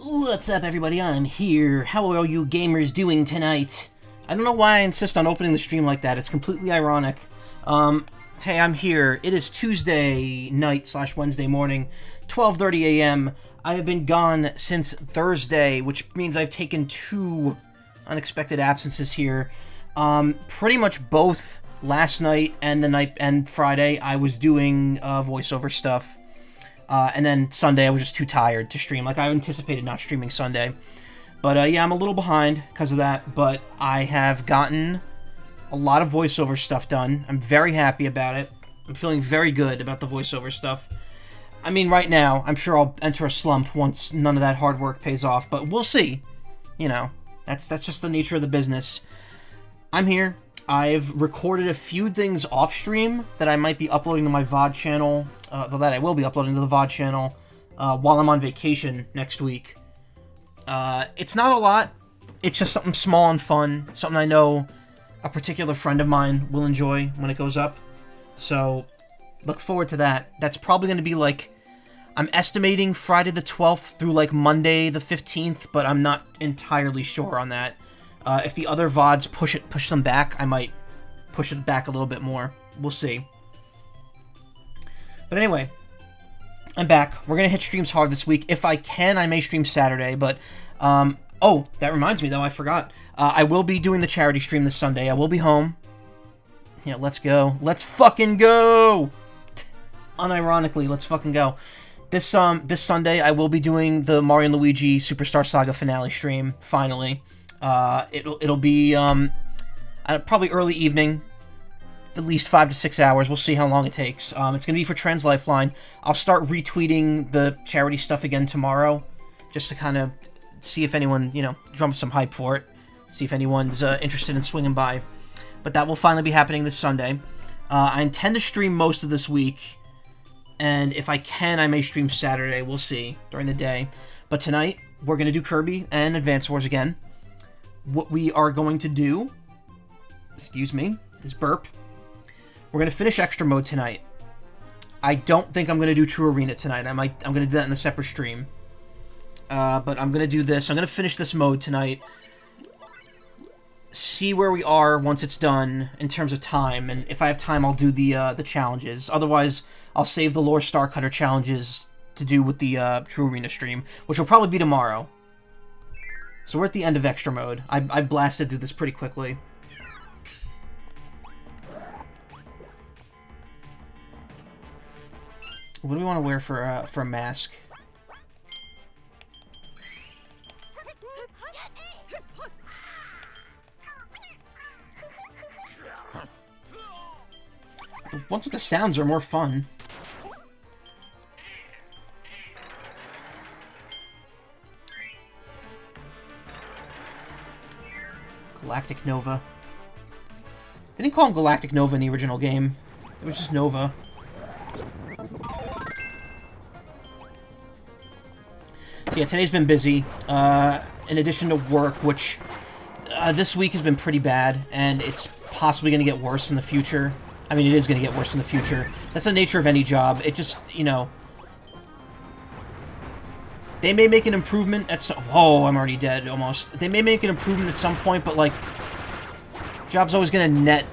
What's up, everybody? I'm here. How are you gamers doing tonight? I don't know why I insist on opening the stream like that. It's completely ironic. Hey, I'm here. It is Tuesday night / Wednesday morning, 12:30 a.m. I have been gone since Thursday, which means I've taken 2 unexpected absences here. Pretty much both last night and Friday, I was doing voiceover stuff. And then Sunday, I was just too tired to stream. Like, I anticipated not streaming Sunday. But, yeah, I'm a little behind because of that. But I have gotten a lot of voiceover stuff done. I'm very happy about it. I'm feeling very good about the voiceover stuff. I mean, right now, I'm sure I'll enter a slump once none of that hard work pays off. But we'll see. You know, that's just the nature of the business. I'm here. I've recorded a few things off-stream that I might be uploading to my VOD channel, that I will be uploading to the VOD channel while I'm on vacation next week. It's not a lot. It's just something small and fun, something I know a particular friend of mine will enjoy when it goes up. So, look forward to that. That's probably going to be like, I'm estimating Friday the 12th through like Monday the 15th, but I'm not entirely sure on that. If the other VODs push them back, I might push it back a little bit more. We'll see. But anyway, I'm back. We're going to hit streams hard this week. If I can, I may stream Saturday, but... oh, that reminds me, though, I forgot. I will be doing the charity stream this Sunday. I will be home. Yeah, let's go. Let's fucking go! Unironically, let's fucking go. This Sunday, I will be doing the Mario & Luigi Superstar Saga finale stream, finally. It'll be, probably early evening, at least 5 to 6 hours. We'll see how long it takes. It's gonna be for Trans Lifeline. I'll start retweeting the charity stuff again tomorrow, just to kind of see if anyone, drum up some hype for it. See if anyone's interested in swinging by. But that will finally be happening this Sunday. I intend to stream most of this week, and if I can, I may stream Saturday. We'll see, during the day. But tonight, we're gonna do Kirby and Advance Wars again. What we are going to do, excuse me, is burp. We're going to finish Extra Mode tonight. I don't think I'm going to do True Arena tonight. I'm going to do that in a separate stream. But I'm going to do this. I'm going to finish this mode tonight. See where we are once it's done in terms of time. And if I have time, I'll do the challenges. Otherwise, I'll save the Lore Star Cutter challenges to do with the True Arena stream, which will probably be tomorrow. So we're at the end of Extra Mode. I blasted through this pretty quickly. What do we want to wear for a mask? The ones with the sounds are more fun. Galactic Nova. They didn't call him Galactic Nova in the original game. It was just Nova. So yeah, today's been busy. In addition to work, which this week has been pretty bad, and it's possibly going to get worse in the future. I mean, it is going to get worse in the future. That's the nature of any job. It just, they may make an improvement at some... Oh, I'm already dead, almost. They may make an improvement at some point, but, like... Job's always gonna net...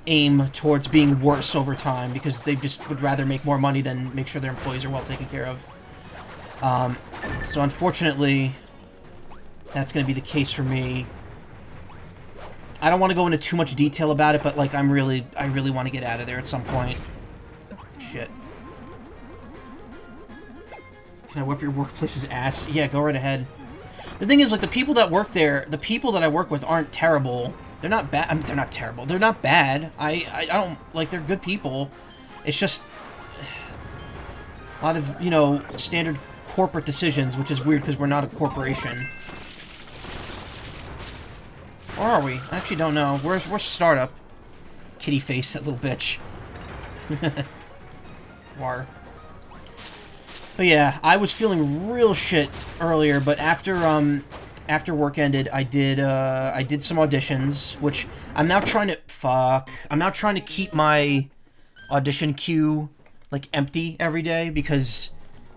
aim towards being worse over time, because they just would rather make more money than make sure their employees are well taken care of. So unfortunately... That's gonna be the case for me. I don't want to go into too much detail about it, but, like, I really want to get out of there at some point. Shit. Can I whip your workplace's ass? Yeah, go right ahead. The thing is, like, the people that work there, the people that I work with aren't terrible. They're not bad. I mean, they're not terrible. They're not bad. I don't, like, they're good people. It's just a lot of, standard corporate decisions, which is weird because we're not a corporation. Or are we? I actually don't know. We're startup. Kitty face, that little bitch. War. But yeah, I was feeling real shit earlier, but after work ended, I did some auditions, which I'm now trying to... Fuck. I'm now trying to keep my audition queue, like, empty every day, because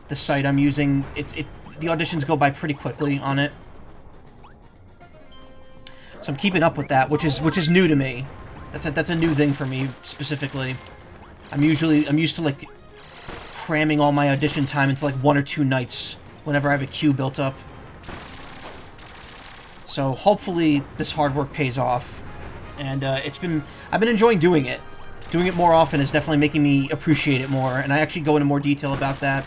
the site I'm using, the auditions go by pretty quickly on it. So I'm keeping up with that, which is new to me. That's a new thing for me specifically. I'm used to like cramming all my audition time into like 1 or 2 nights whenever I have a queue built up. So hopefully this hard work pays off, and I've been enjoying doing it. Doing it more often is definitely making me appreciate it more, and I actually go into more detail about that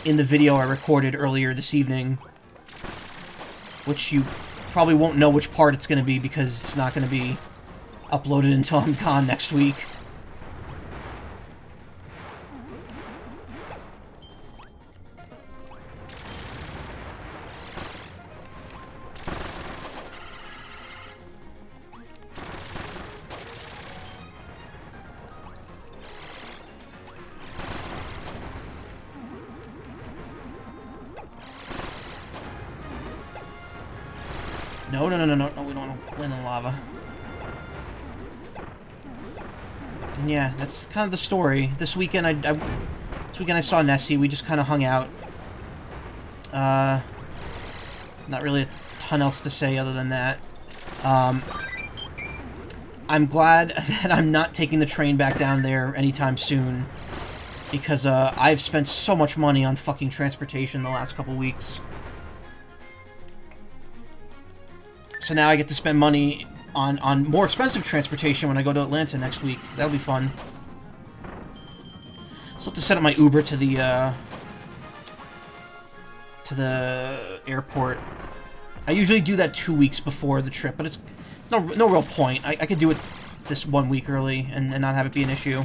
in the video I recorded earlier this evening, which you probably won't know which part it's going to be because it's not going to be uploaded until I'm gone next week. No, we don't want to land in lava. And yeah, that's kind of the story. This weekend I saw Nessie. We just kind of hung out. Not really a ton else to say other than that. I'm glad that I'm not taking the train back down there anytime soon, because I've spent so much money on fucking transportation the last couple weeks. So now I get to spend money on more expensive transportation when I go to Atlanta next week. That'll be fun. So I have to set up my Uber to the airport. I usually do that 2 weeks before the trip, but it's no real point. I could do it this 1 week early and not have it be an issue.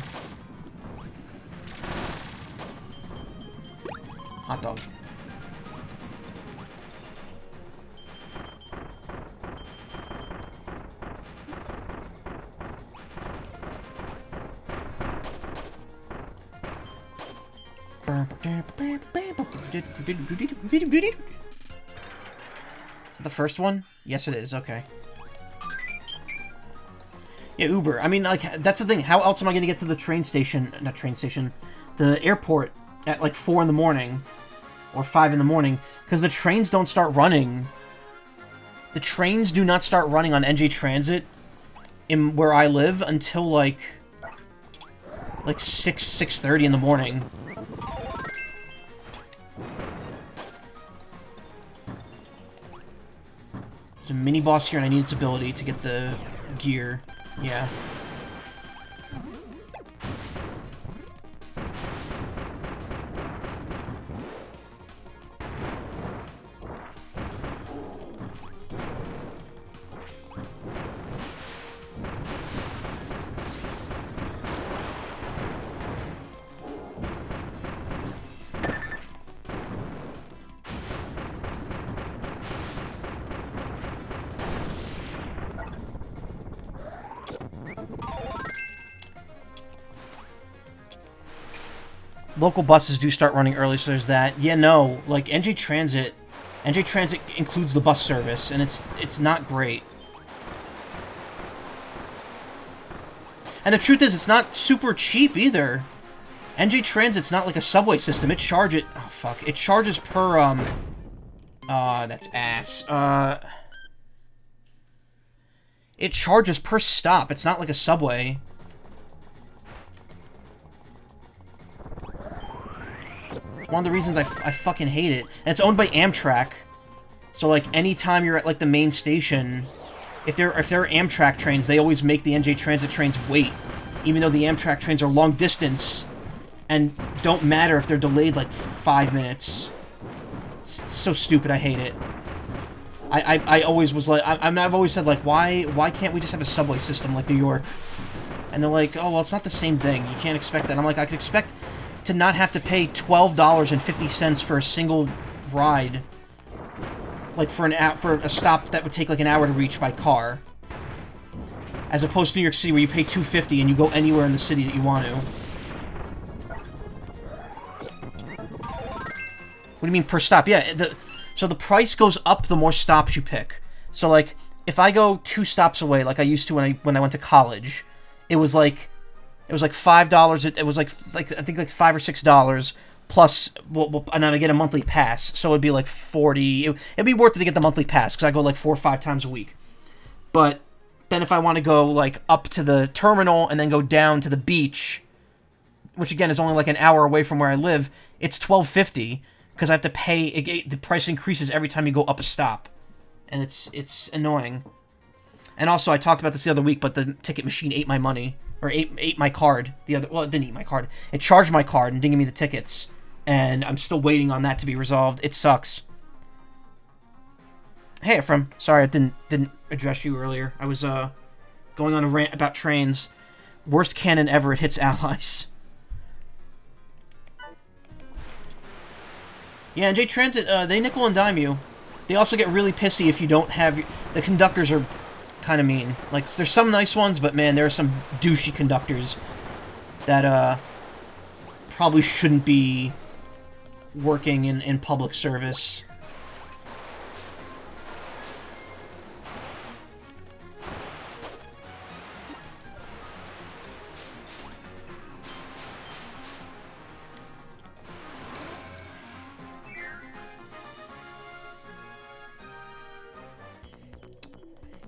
Hot dog. Is it the first one? Yes, it is. Okay. Yeah, Uber. I mean, like, that's the thing. How else am I going to get to the train station? Not train station. The airport at, like, 4 in the morning. Or 5 in the morning. Because the trains don't start running. The trains do not start running on NJ Transit in where I live until, like 6:30 in the morning. There's a mini-boss here, and I need its ability to get the gear. Yeah. Local buses do start running early, so there's that. Yeah, no, like, NJ Transit includes the bus service, and it's not great. And the truth is, it's not super cheap, either. NJ Transit's not like a subway system. It charges per, that's ass. It charges per stop. It's not like a subway. One of the reasons I fucking hate it. And it's owned by Amtrak. So, like, anytime you're at, like, the main station, if there are Amtrak trains, they always make the NJ Transit trains wait. Even though the Amtrak trains are long distance and don't matter if they're delayed, like, 5 minutes. It's so stupid, I hate it. I always was like, I've always said, like, why can't we just have a subway system like New York? And they're like, oh, well, it's not the same thing. You can't expect that. I'm like, I could expect to not have to pay $12.50 for a single ride, like for a stop that would take like an hour to reach by car, as opposed to New York City where you pay $2.50 and you go anywhere in the city that you want to. What do you mean per stop? Yeah, so the price goes up the more stops you pick. So like, if I go 2 stops away, like I used to when I went to college, it was like It was like $5. It was like I think like $5 or $6 plus, and then I get a monthly pass, so it'd be like 40. It'd be worth it to get the monthly pass because I go like 4 or 5 times a week. But then if I want to go like up to the terminal and then go down to the beach, which again is only like an hour away from where I live, it's $12.50 because I have to pay. The price increases every time you go up a stop, and it's annoying. And also, I talked about this the other week, but the ticket machine ate my money. Or ate my card. Well, it didn't eat my card. It charged my card and didn't give me the tickets. And I'm still waiting on that to be resolved. It sucks. Hey, Ephraim. Sorry I didn't address you earlier. I was going on a rant about trains. Worst cannon ever. It hits allies. Yeah, and J Transit, they nickel and dime you. They also get really pissy if you don't have... The conductors are kind of mean. Like, there's some nice ones, but man, there are some douchey conductors that probably shouldn't be working in public service.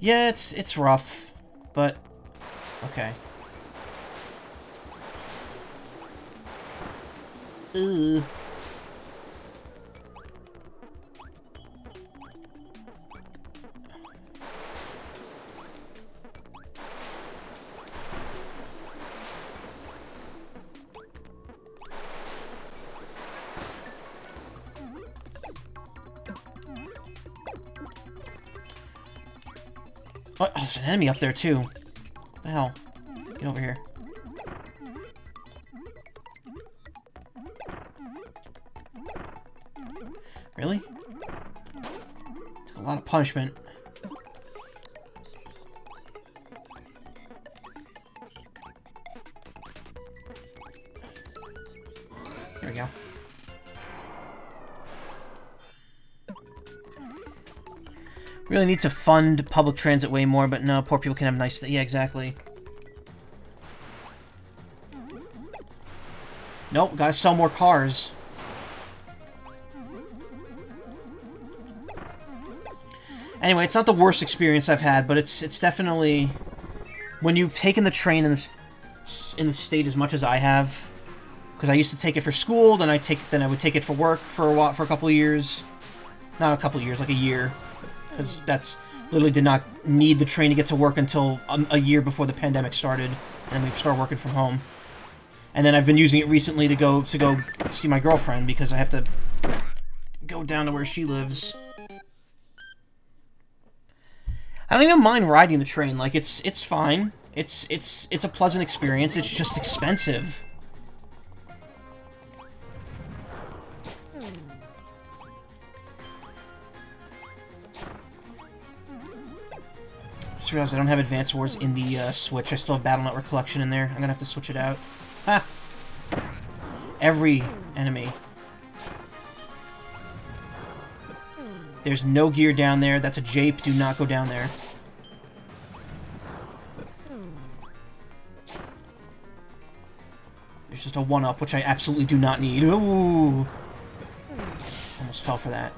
Yeah, it's rough, but okay. Ugh. Oh, there's an enemy up there, too. What the hell? Get over here. Really? Took a lot of punishment. There we go. Really need to fund public transit way more, but no, poor people can have nice... Yeah, exactly. Nope, gotta sell more cars. Anyway, it's not the worst experience I've had, but it's definitely... When you've taken the train in the state as much as I have, because I used to take it for school, then I would take it for work for a couple of years. Not a couple of years, like a year. Because that's literally did not need the train to get to work until a year before the pandemic started, and we started working from home. And then I've been using it recently to go see my girlfriend because I have to go down to where she lives. I don't even mind riding the train. Like it's fine. It's a pleasant experience. It's just expensive. Just realized I don't have Advance Wars in the Switch. I still have Battle Network Collection in there. I'm gonna have to switch it out. Ha! Every enemy. There's no gear down there. That's a jape. Do not go down there. There's just a 1-up, which I absolutely do not need. Ooh! Almost fell for that.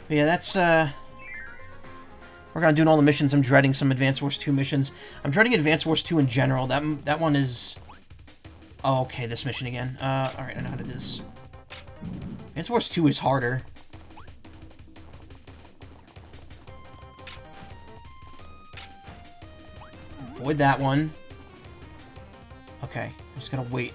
But yeah, that's, we're gonna do all the missions. I'm dreading some Advance Wars 2 missions. I'm dreading Advance Wars 2 in general. That one is... Oh, okay, this mission again. Alright, I know how to do this. Advance Wars 2 is harder. Avoid that one. Okay, I'm just gonna wait.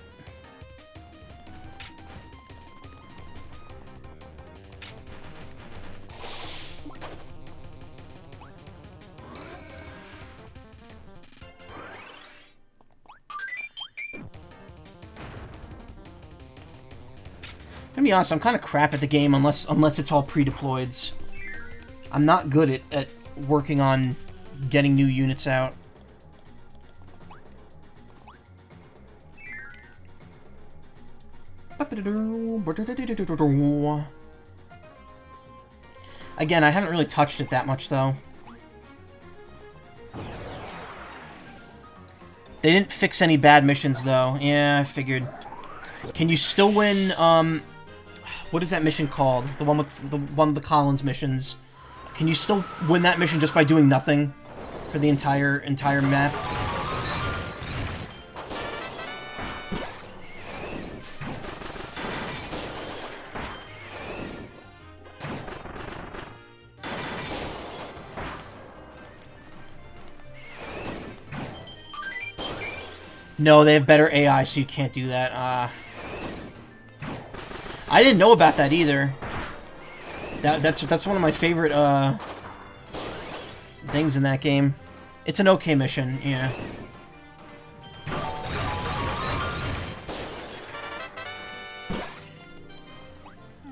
To be honest, I'm kind of crap at the game unless it's all pre-deployeds. I'm not good at working on getting new units out. Again, I haven't really touched it that much, though. They didn't fix any bad missions, though. Yeah, I figured. Can you still win, what is that mission called? The one with the Collins missions. Can you still win that mission just by doing nothing for the entire map? No, they have better AI, so you can't do that. I didn't know about that either. That's one of my favorite things in that game. It's an okay mission, yeah.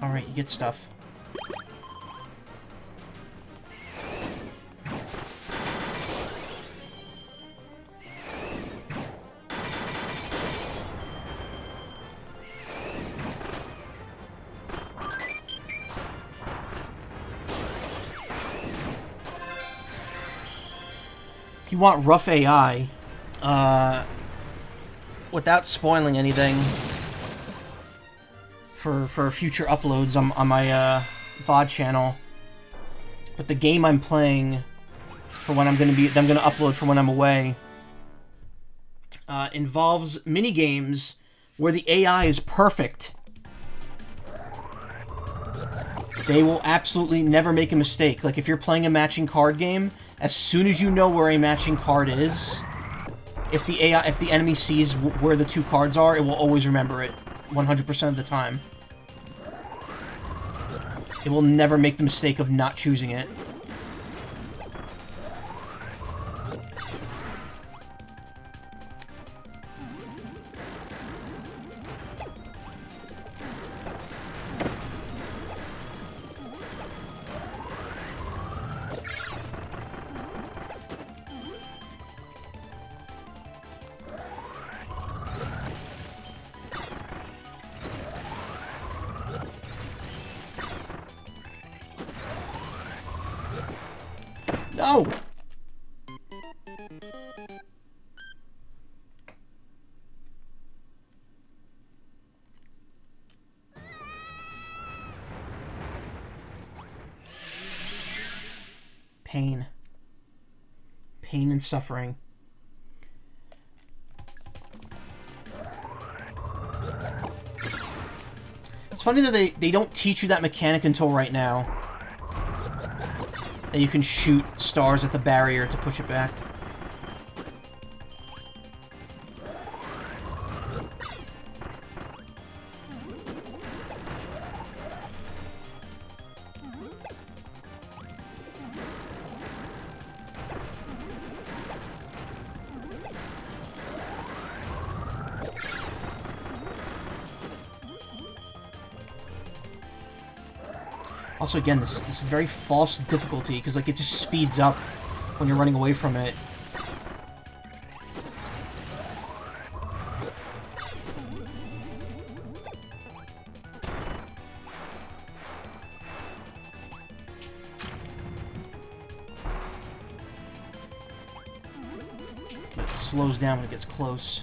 Alright, you get stuff. If you want rough AI, without spoiling anything for future uploads on my VOD channel, but the game I'm playing for when I'm gonna upload for when I'm away involves mini games where the AI is perfect. They will absolutely never make a mistake. Like if you're playing a matching card game, as soon as you know where a matching card is, if the enemy sees where the two cards are, it will always remember it 100% of the time. It will never make the mistake of not choosing it. No! Pain. Pain and suffering. It's funny that they don't teach you that mechanic until right now. That you can shoot stars at the barrier to push it back. Also, again, this very false difficulty, because, like, it just speeds up when you're running away from it. It slows down when it gets close.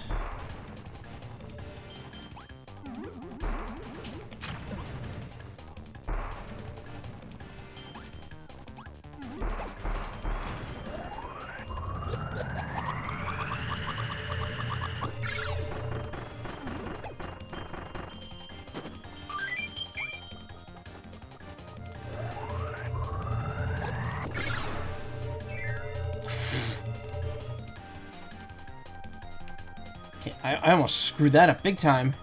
I almost screwed that up big time.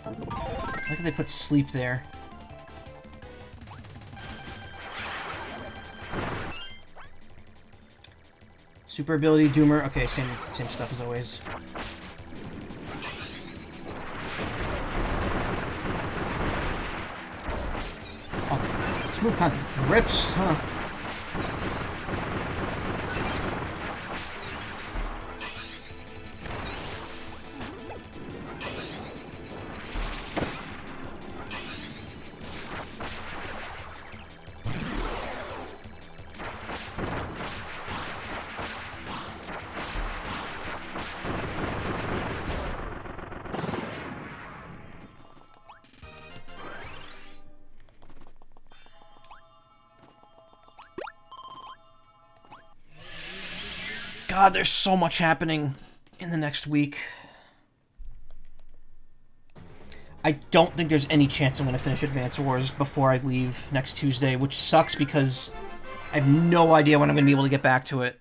I like how they put sleep there. Super ability, Doomer. Okay, same stuff as always. Oh, this move kind of rips, huh? God, there's so much happening in the next week. I don't think there's any chance I'm going to finish Advance Wars before I leave next Tuesday, which sucks because I have no idea when I'm going to be able to get back to it.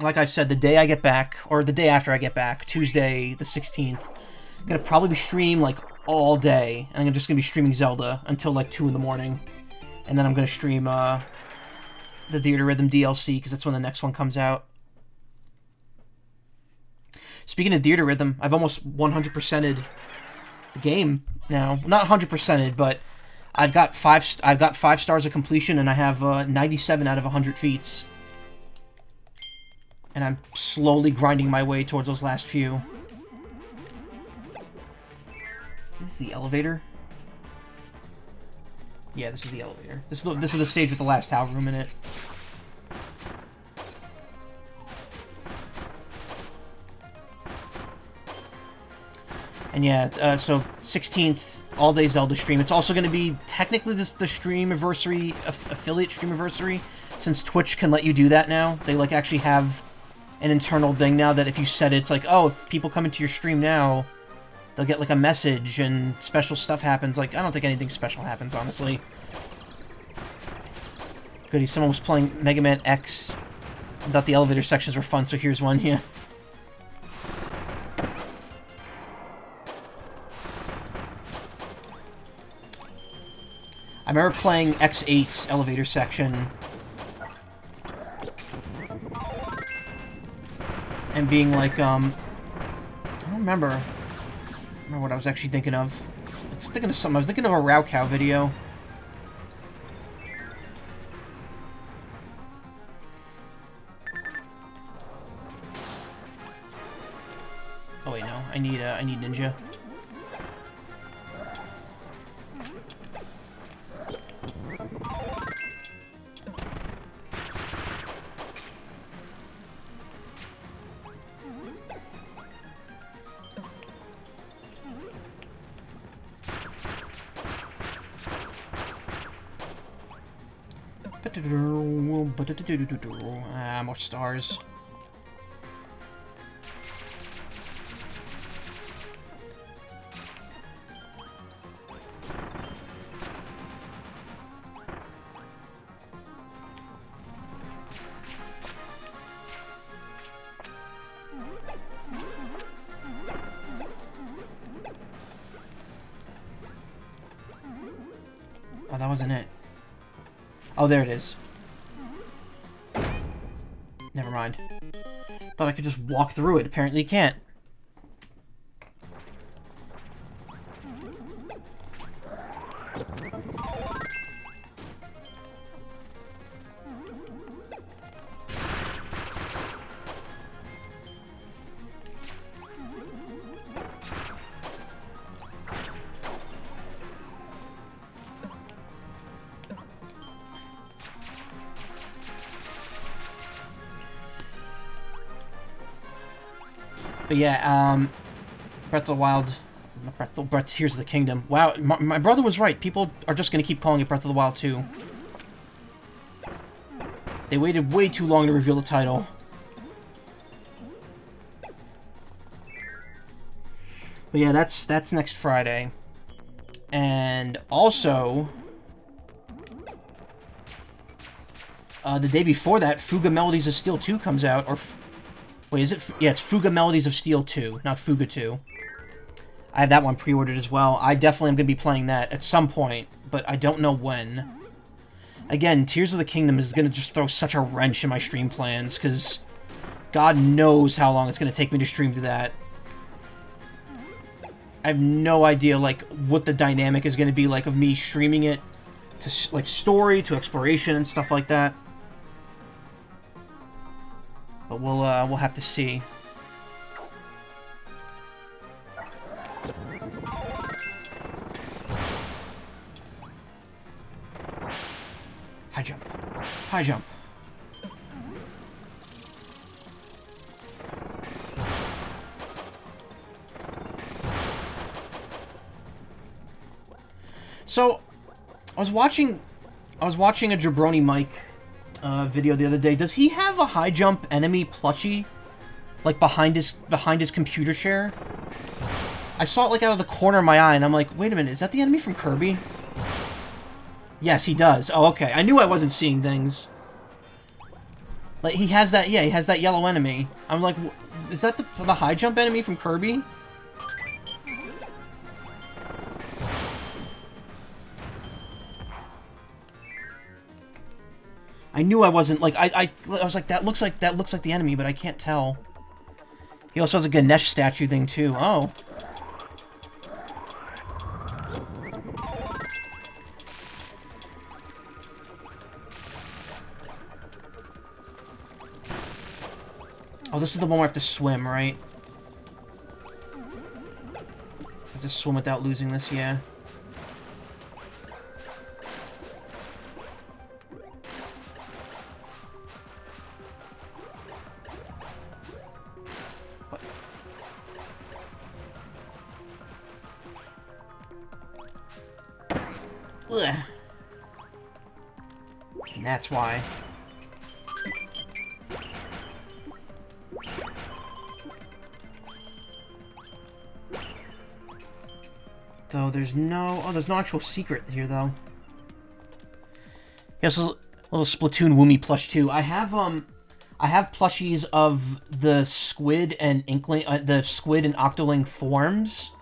Like I said, the day I get back, or the day after I get back, Tuesday the 16th, I'm going to probably be streaming, like, all day, and I'm just going to be streaming Zelda until, like, 2 in the morning. And then I'm going to stream, the Theater Rhythm DLC, because that's when the next one comes out. Speaking of Theater Rhythm, I've almost 100%ed the game now. Not 100%ed, but I've got 5 stars of completion, and I have 97 out of 100 feats. And I'm slowly grinding my way towards those last few. This is the elevator? Yeah, this is the elevator. This is the stage with the last tower room in it. And yeah, so 16th, all-day Zelda stream. It's also going to be technically the Streamiversary, affiliate Streamiversary, since Twitch can let you do that now. They, like, actually have an internal thing now that if you set it, it's like, oh, if people come into your stream now, they'll get, like, a message and special stuff happens. Like, I don't think anything special happens, honestly. Goody, someone was playing Mega Man X. I thought the elevator sections were fun, so here's one, yeah. I remember playing X8's elevator section and being like, I don't remember what I was actually thinking of. I was thinking of something. I was thinking of a Raocow video. Oh wait, no. I need Ninja. Ah, more stars. Oh, that wasn't it. Oh, there it is. Never mind. Thought I could just walk through it. Apparently you can't. But yeah, Breath of the Wild, Tears of the Kingdom. Wow, my brother was right. People are just going to keep calling it Breath of the Wild 2. They waited way too long to reveal the title. But yeah, that's next Friday. And also, the day before that, Fuga Melodies of Steel 2 comes out, or... Wait, is it... Yeah, it's Fuga Melodies of Steel 2, not Fuga 2. I have that one pre-ordered as well. I definitely am going to be playing that at some point, but I don't know when. Again, Tears of the Kingdom is going to just throw such a wrench in my stream plans, because God knows how long it's going to take me to stream to that. I have no idea, like, what the dynamic is going to be like of me streaming it to, like, story, to exploration, and stuff like that. But we'll have to see. High jump. High jump. So, I was watching a Jabroni Mike video the other day. Does he have a high jump enemy plushie, like behind his computer chair? I saw it like out of the corner of my eye, and I'm like, wait a minute, is that the enemy from Kirby? Yes, he does. Oh, okay. I knew I wasn't seeing things. Like, he has that, yeah, he has that yellow enemy. I'm like, is that the high jump enemy from Kirby? I knew I wasn't, like, I was like, that looks like the enemy, but I can't tell. He also has a Ganesh statue thing, too. Oh. Oh, this is the one where I have to swim, right? I have to swim without losing this, yeah. Ugh. And that's why. Though there's no... Oh, there's no actual secret here, though. Yes, a little Splatoon Woomy plush, too. I have plushies of the Squid and Inkling... the Squid and Octoling forms.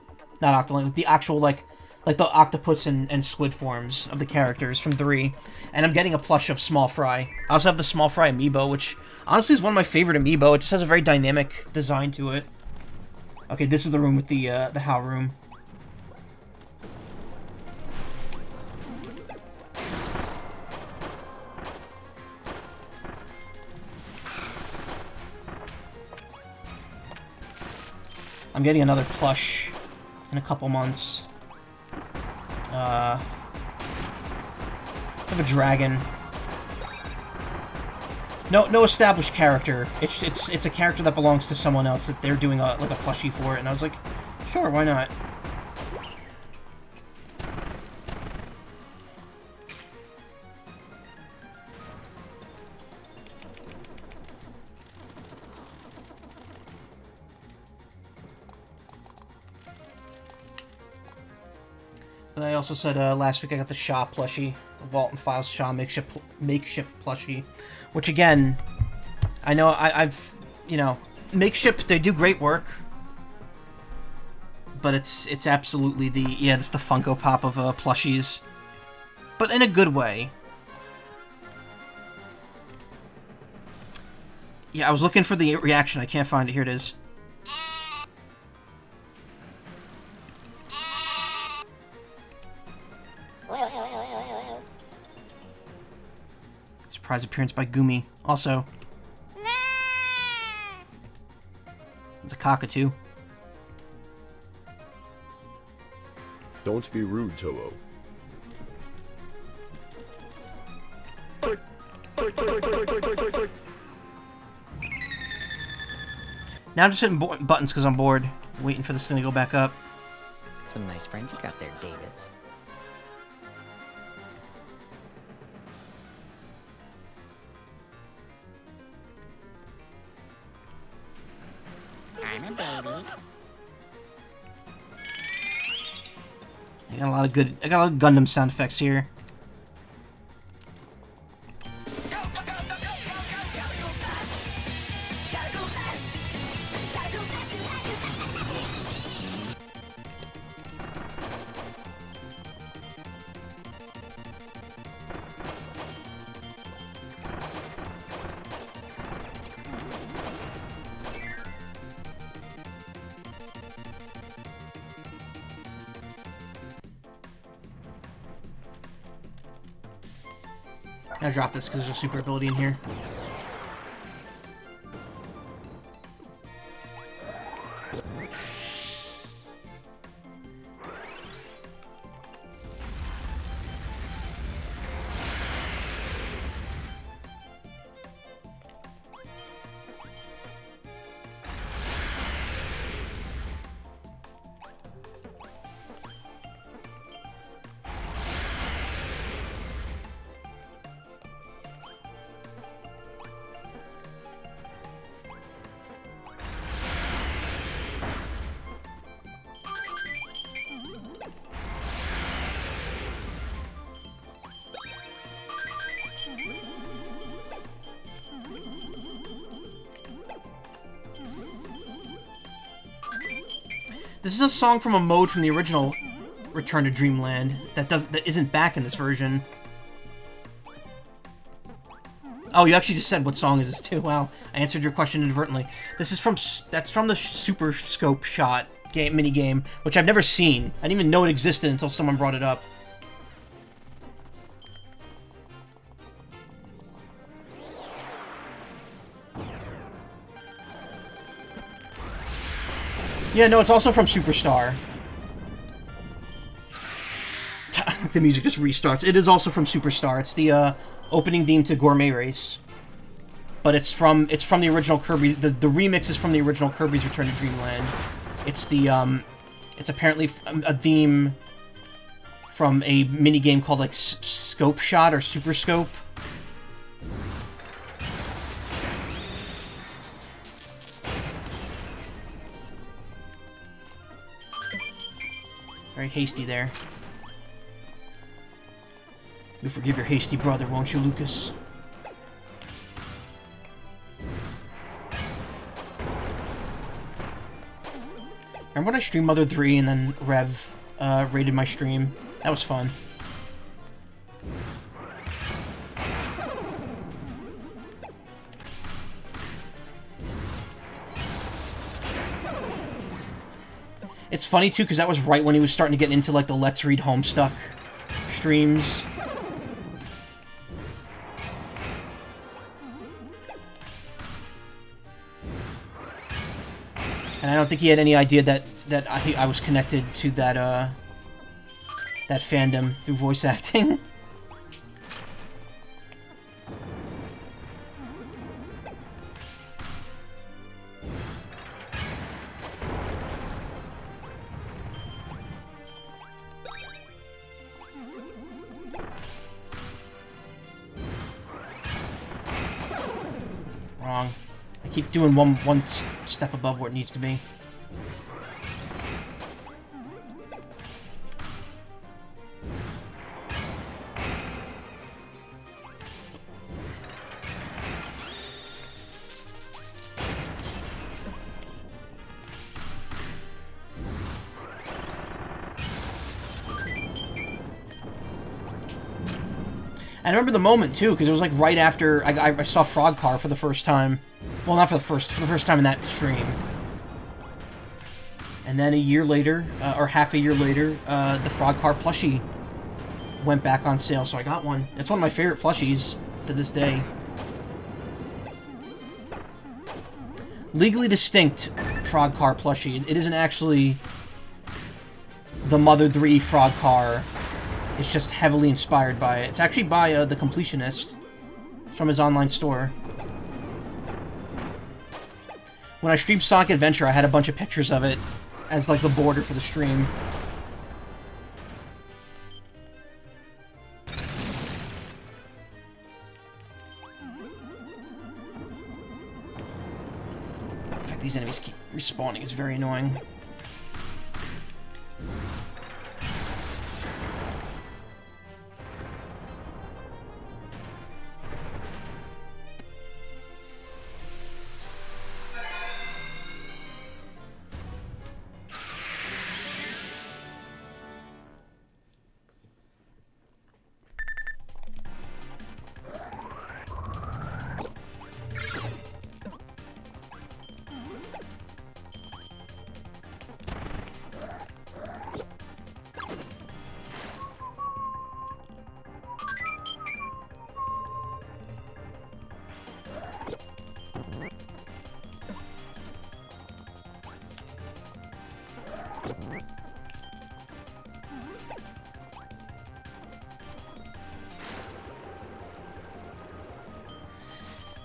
Not Octoling, the actual, like the Octopus and Squid forms of the characters from 3. And I'm getting a plush of Small Fry. I also have the Small Fry amiibo, which honestly is one of my favorite amiibo. It just has a very dynamic design to it. Okay, this is the room with the How room. I'm getting another plush in a couple months. I have a dragon. No established character. It's a character that belongs to someone else that they're doing like a plushie for it, and I was like, sure, why not? And I also said last week I got the Shaw plushie, the Vault and Files Shaw makeshift plushie, which again, I know I've you know, makeshift, they do great work, but it's absolutely it's the Funko Pop of plushies, but in a good way. Yeah, I was looking for the reaction. I can't find it. Here it is. Surprise appearance by Gumi. Also, it's a cockatoo. Don't be rude, Toho. Now I'm just hitting buttons because I'm bored, waiting for this thing to go back up. Some nice friends you got there, Davis. I'm a baby. I got a lot of Gundam sound effects here. I'll drop this because there's a super ability in here. This is a song from a mode from the original Return to Dreamland that isn't back in this version. Oh, you actually just said what song is this too. Wow, I answered your question inadvertently. This is from the Super Scope Shot mini game, which I've never seen. I didn't even know it existed until someone brought it up. Yeah, no, it's also from Superstar. The music just restarts. It is also from Superstar. It's the opening theme to Gourmet Race. But it's from the original Kirby. The remix is from the original Kirby's Return to Dreamland. It's it's apparently a theme from a mini game called like Scope Shot or Super Scope. Very hasty there. You'll forgive your hasty brother, won't you, Lucas? Remember when I streamed Mother 3 and then Rev rated my stream? That was fun. It's funny, too, because that was right when he was starting to get into, like, the Let's Read Homestuck streams. And I don't think he had any idea that I was connected to that fandom through voice acting. Wrong. I keep doing one step above where it needs to be. I remember the moment, too, because it was, like, right after I saw Frog Car for the first time. Well, not for the first time in that stream. And then a year later, or half a year later, the Frog Car plushie went back on sale, so I got one. It's one of my favorite plushies to this day. Legally distinct Frog Car plushie. It isn't actually the Mother 3 Frog Car. It's just heavily inspired by it. It's actually by The Completionist from his online store. When I streamed Sonic Adventure, I had a bunch of pictures of it as, like, the border for the stream. In fact, these enemies keep respawning. It's very annoying.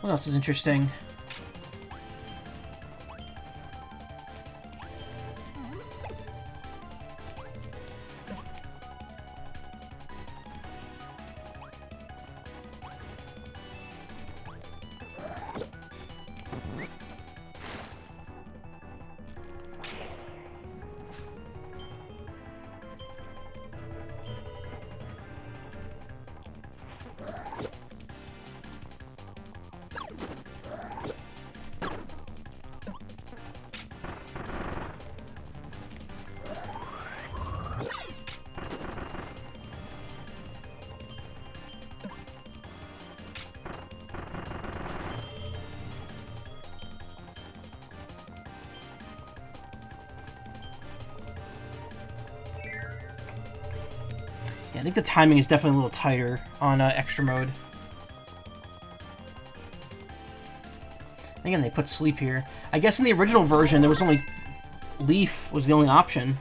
What else is interesting? Yeah, I think the timing is definitely a little tighter on extra mode. Again, they put sleep here. I guess in the original version, there was only... Leaf was the only option.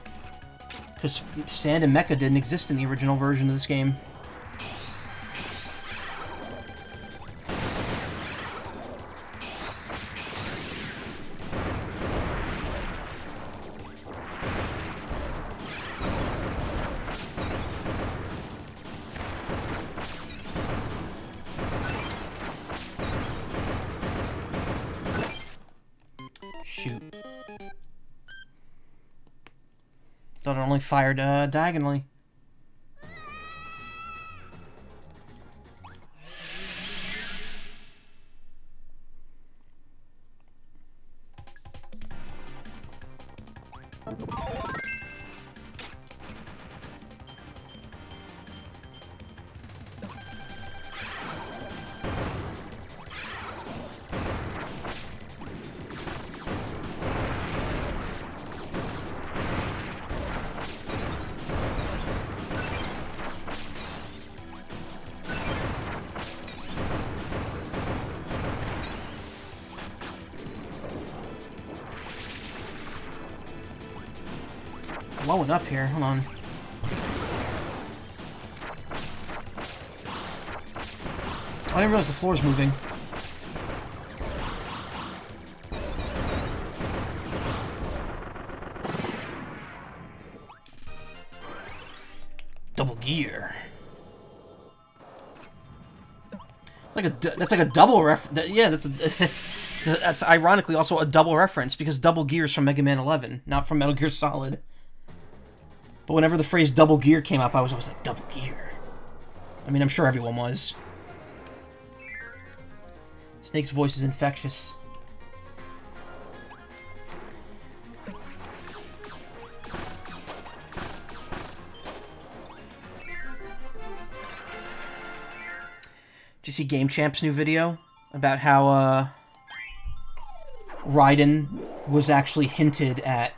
Because Sand and Mecha didn't exist in the original version of this game. Shoot. Thought it only fired diagonally. Blowing up here, hold on. I didn't realize the floor's moving. Double gear. That's like a double yeah, that's ironically also a double reference because double gear is from Mega Man 11, not from Metal Gear Solid. But whenever the phrase double gear came up, I was always like, double gear. I mean, I'm sure everyone was. Snake's voice is infectious. Did you see Game Champ's new video about how Raiden was actually hinted at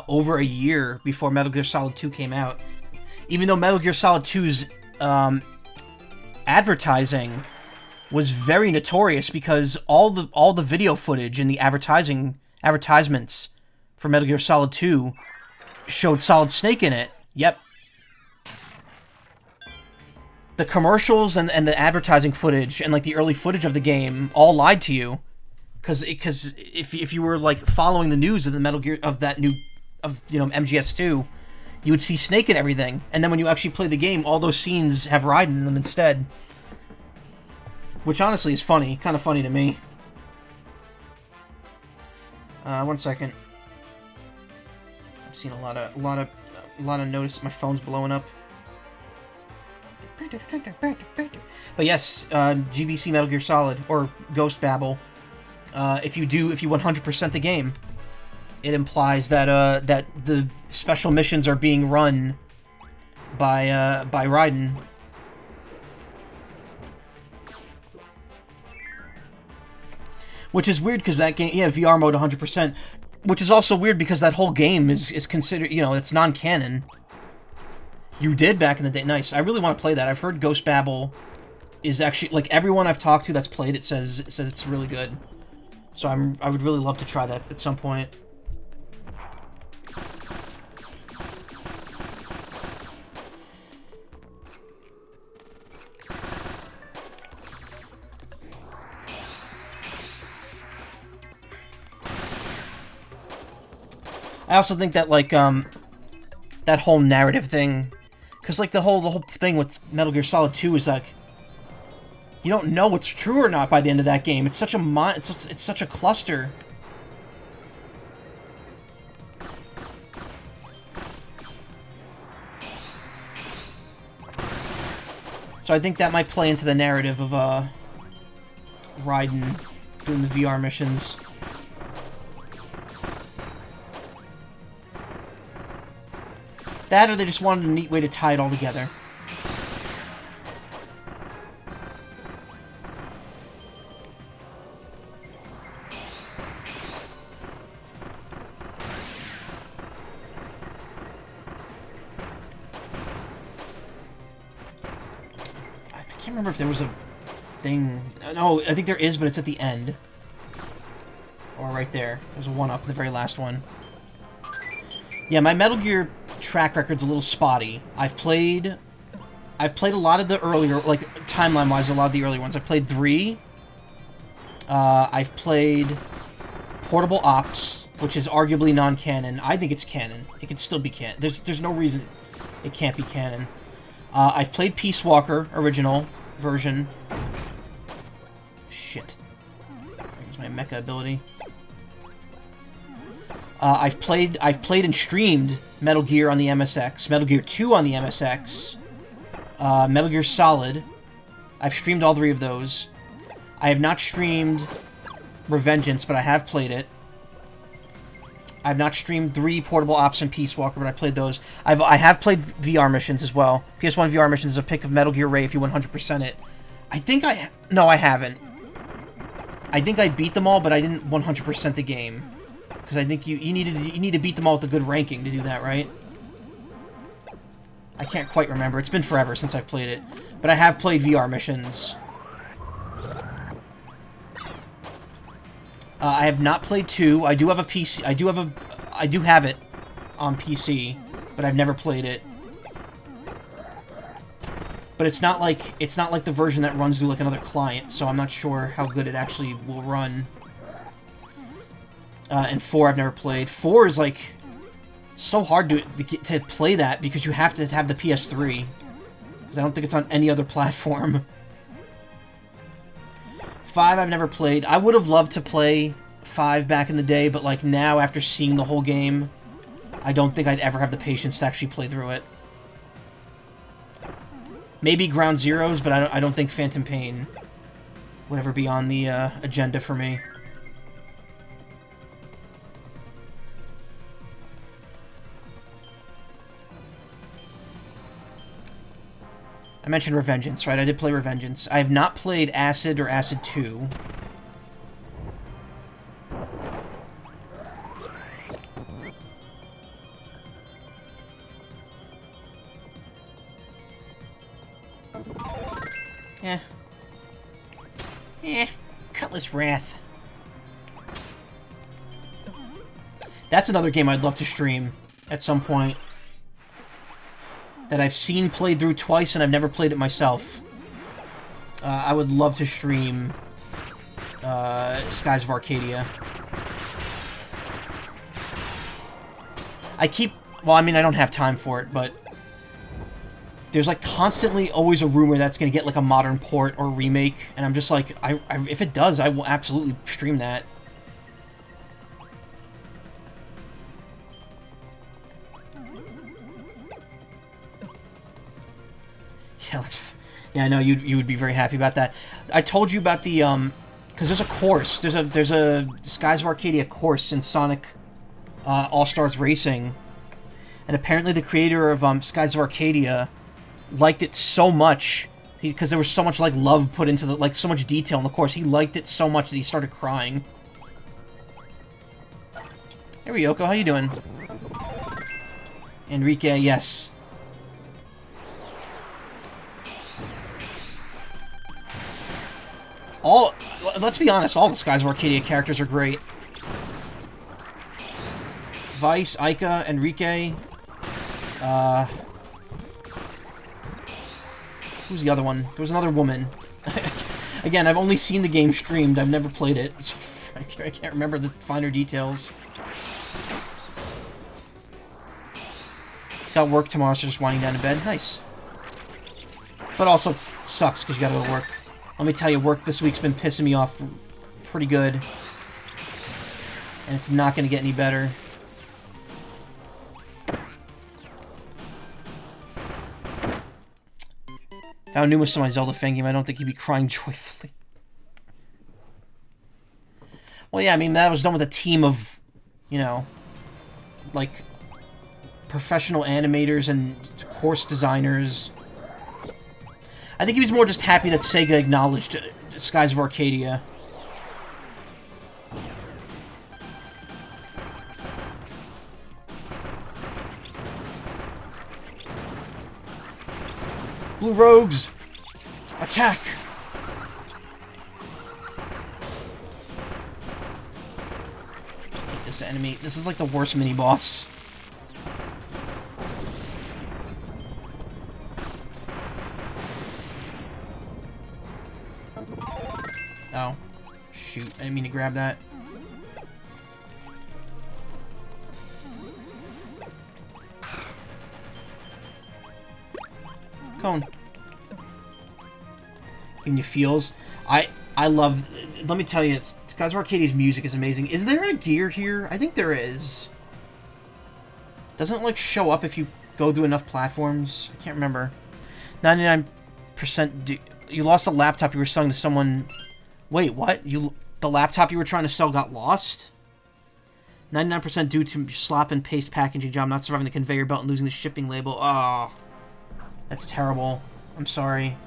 over a year before Metal Gear Solid 2 came out? Even though Metal Gear Solid 2's advertising was very notorious because all the video footage and the advertisements for Metal Gear Solid 2 showed Solid Snake in it. Yep. The commercials and the advertising footage and like the early footage of the game all lied to you, because if you were like following the news of the Metal Gear of MGS2, you would see Snake and everything, and then when you actually play the game, all those scenes have Raiden in them instead, which honestly is funny, kind of funny to me. 1 second. I've seen a lot of notice. My phone's blowing up. But yes, GBC Metal Gear Solid, or Ghost Babel, if you 100% the game, it implies that that the special missions are being run by Raiden. Which is weird because that game, yeah, VR mode 100%, which is also weird because that whole game is considered, it's non-canon. You did back in the day. Nice. I really want to play that. I've heard Ghost Babel is actually, like, everyone I've talked to that's played it says it's really good. So I would really love to try that at some point. I also think that, like, that whole narrative thing, because, like, the whole thing with Metal Gear Solid 2 is, like, you don't know what's true or not by the end of that game. It's such a it's such a cluster. So I think that might play into the narrative of, Raiden doing the VR missions. That, or they just wanted a neat way to tie it all together. can't remember if there was a thing. No, I think there is, but it's at the end. Or right there. There's a 1-up in the very last one. Yeah, my Metal Gear track record's a little spotty. I've played a lot of the earlier, like, timeline-wise, a lot of the early ones. I've played 3. I've played Portable Ops, which is arguably non-canon. I think it's canon. It can still be canon. There's no reason it can't be canon. I've played Peace Walker, original version. Shit. There's my mecha ability. I've played and streamed Metal Gear on the MSX, Metal Gear 2 on the MSX, Metal Gear Solid. I've streamed all 3 of those. I have not streamed Revengeance, but I have played it. I've not streamed 3 Portable Ops and Peace Walker, but I played those. I have played VR missions as well. PS1 VR missions is a pick of Metal Gear Ray if you 100% it. I think no, I haven't. I think I beat them all, but I didn't 100% the game. Because I think you need to beat them all with a good ranking to do that, right? I can't quite remember. It's been forever since I've played it. But I have played VR missions. I have not played 2. I do have a PC. I do have it on PC, but I've never played it. But it's not like the version that runs through like another client, so I'm not sure how good it actually will run. And 4 I've never played. 4 is like so hard to play that because you have to have the PS3. Because I don't think it's on any other platform. 5 I've never played. I would have loved to play 5 back in the day, but like now after seeing the whole game, I don't think I'd ever have the patience to actually play through it. Maybe Ground Zeroes, but I don't think Phantom Pain would ever be on the agenda for me. I mentioned Revengeance, right? I did play Revengeance. I have not played Acid or Acid 2. Cutlass Wrath. That's another game I'd love to stream at some point. That I've seen played through twice and I've never played it myself. I would love to stream Skies of Arcadia. Well, I mean, I don't have time for it, but there's like constantly always a rumor that's going to get like a modern port or remake, and I'm just like, if it does, I will absolutely stream that. Yeah, I know you would be very happy about that. I told you about the because there's a course. There's a Skies of Arcadia course in Sonic All-Stars Racing, and apparently the creator of Skies of Arcadia liked it so much because there was so much like love put into the so much detail in the course. He liked it so much that he started crying. Hey Ryoko, how you doing? Enrique, yes. Let's be honest, all the Skies of Arcadia characters are great. Vice, Aika, Enrique. Who's the other one? There was another woman. Again, I've only seen the game streamed. I've never played it. So I can't remember the finer details. Got work tomorrow, so just winding down to bed. Nice. But also sucks because you gotta go to work. Let me tell you, work this week's been pissing me off pretty good. And it's not going to get any better. Found Numa's to my Zelda fan game. I don't think he'd be crying joyfully. Well, yeah, I mean, that was done with a team of, you know, like, professional animators and course designers. I think he was more just happy that Sega acknowledged Skies of Arcadia. Blue Rogues! Attack! This enemy. This is like the worst mini-boss. Oh. Shoot. I didn't mean to grab that. Cone. Giving you feels. I love... Let me tell you, Skies of Arcadia's music is amazing. Is there a gear here? I think there is. Doesn't it, like, show up if you go through enough platforms? I can't remember. 99%... You lost a laptop you were selling to someone... Wait, what? The laptop you were trying to sell got lost? 99% due to slap and paste packaging job, not surviving the conveyor belt and losing the shipping label. Oh, that's terrible. I'm sorry.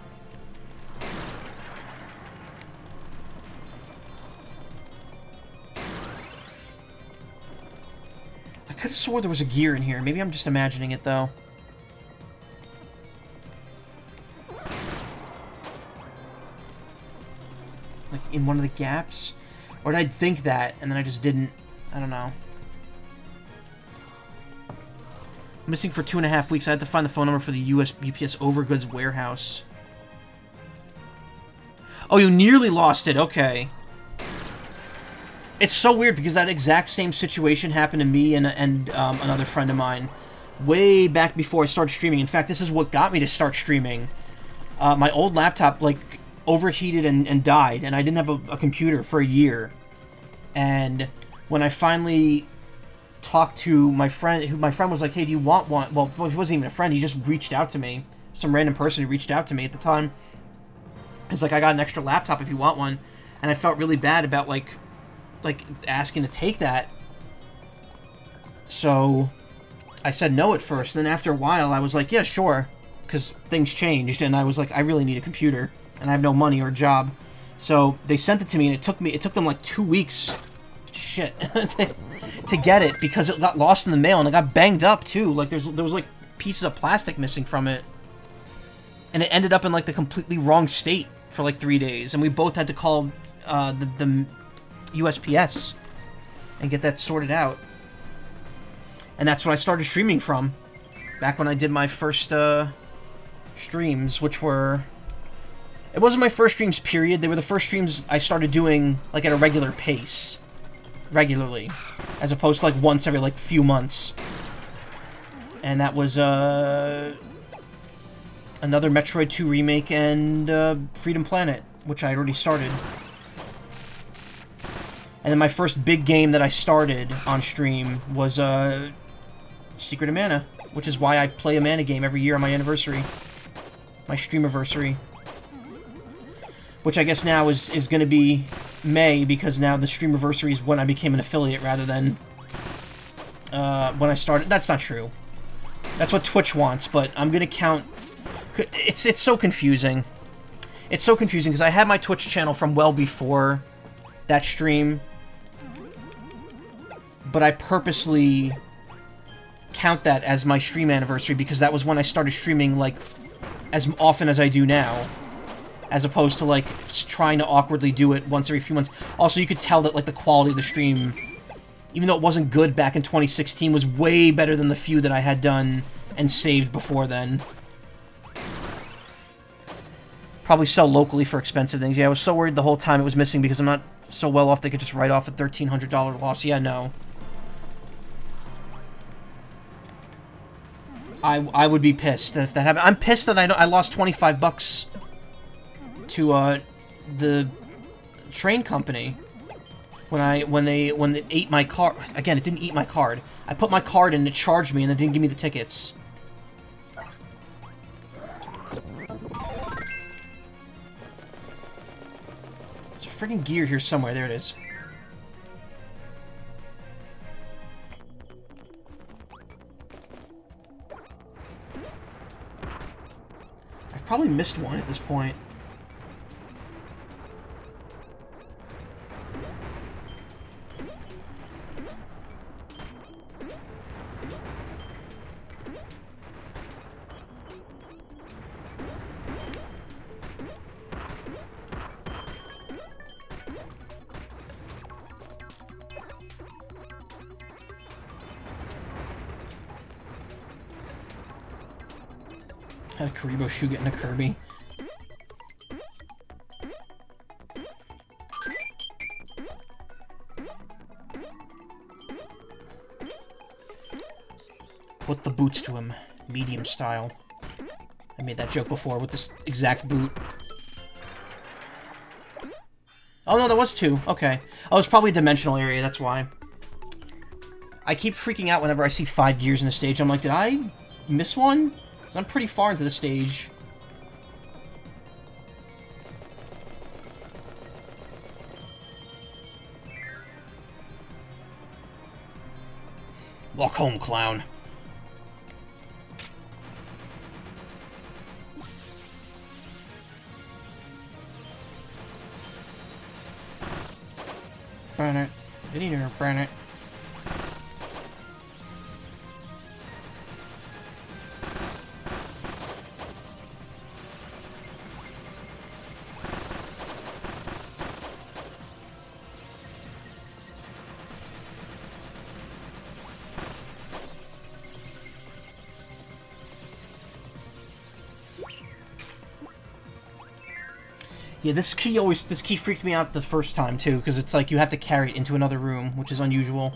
I could have swore there was a gear in here. Maybe I'm just imagining it, though. Like, in one of the gaps? Or did I think that, and then I just didn't? I don't know. Missing for 2.5 weeks. I had to find the phone number for the UPS Overgoods warehouse. Oh, you nearly lost it. Okay. It's so weird because that exact same situation happened to me and another friend of mine way back before I started streaming. In fact, this is what got me to start streaming. My old laptop, like, overheated and died, and I didn't have a computer for a year. And when I finally talked to my friend, my friend was like, hey, do you want one? Well, he wasn't even a friend, he just reached out to me. Some random person who reached out to me at the time. He's like, I got an extra laptop if you want one. And I felt really bad about, like asking to take that. So I said no at first. Then after a while, I was like, yeah, sure. Because things changed, and I was like, I really need a computer. And I have no money or a job. So they sent it to me, and it took them like 2 weeks, shit, to get it, because it got lost in the mail, and it got banged up too. Like there was like pieces of plastic missing from it, and it ended up in like the completely wrong state for like 3 days, and we both had to call the USPS and get that sorted out. And that's when I started streaming from, back when I did my first streams, which were... It wasn't my first streams, period. They were the first streams I started doing, like, at a regular pace. Regularly. As opposed to, like, once every, like, few months. And that was, another Metroid 2 remake and, Freedom Planet, which I had already started. And then my first big game that I started on stream was, Secret of Mana, which is why I play a Mana game every year on my anniversary. My streamiversary. Which I guess now is going to be May, because now the streamiversary is when I became an affiliate rather than when I started. That's not true. That's what Twitch wants, but I'm going to count... It's so confusing. It's so confusing because I had my Twitch channel from well before that stream, but I purposely count that as my stream anniversary because that was when I started streaming, like, as often as I do now. As opposed to, like, trying to awkwardly do it once every few months. Also, you could tell that, like, the quality of the stream, even though it wasn't good back in 2016, was way better than the few that I had done and saved before then. Probably sell locally for expensive things. Yeah, I was so worried the whole time it was missing because I'm not so well off they could just write off a $1,300 loss. Yeah, no. I would be pissed if that happened. I'm pissed that I lost 25 bucks to the train company when it ate my card. Again, it didn't eat my card. I put my card in, it charged me, and it didn't give me the tickets. There's a friggin' gear here somewhere. There it is. I've probably missed one at this point. Had a Karibo shoe getting a Kirby. Put the boots to him. Medium style. I made that joke before with this exact boot. Oh no, there was 2. Okay. Oh, it's probably a dimensional area, that's why. I keep freaking out whenever I see 5 gears in a stage. I'm like, did I miss one? 'Cause I'm pretty far into the stage. Walk home, clown. Burn it. Burn it. Yeah, this key freaked me out the first time too, because it's like you have to carry it into another room, which is unusual.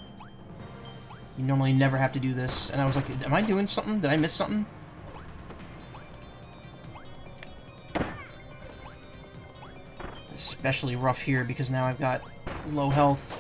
You normally never have to do this, and I was like, am I doing something? Did I miss something? Especially rough here, because now I've got low health.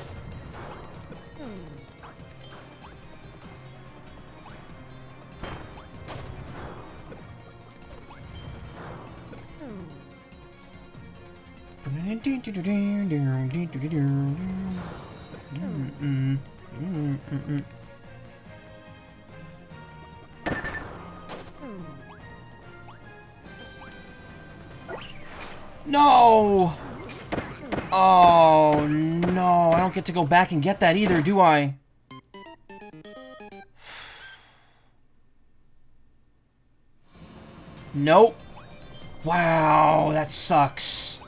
No! Oh, no. I don't get to go back and get that either, do I? Nope. Wow, that sucks.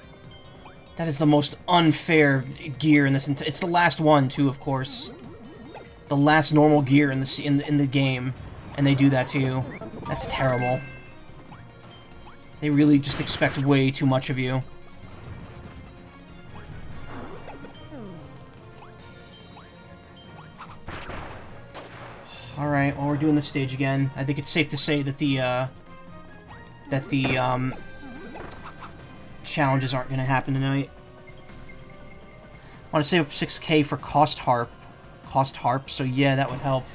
That is the most unfair gear in this it's the last one, too, of course. The last normal gear in the game. And they do that to you. That's terrible. They really just expect way too much of you. Alright, well, we're doing this stage again. I think it's safe to say that the challenges aren't going to happen tonight. I want to save up 6k for Cost Harp, so yeah, that would help.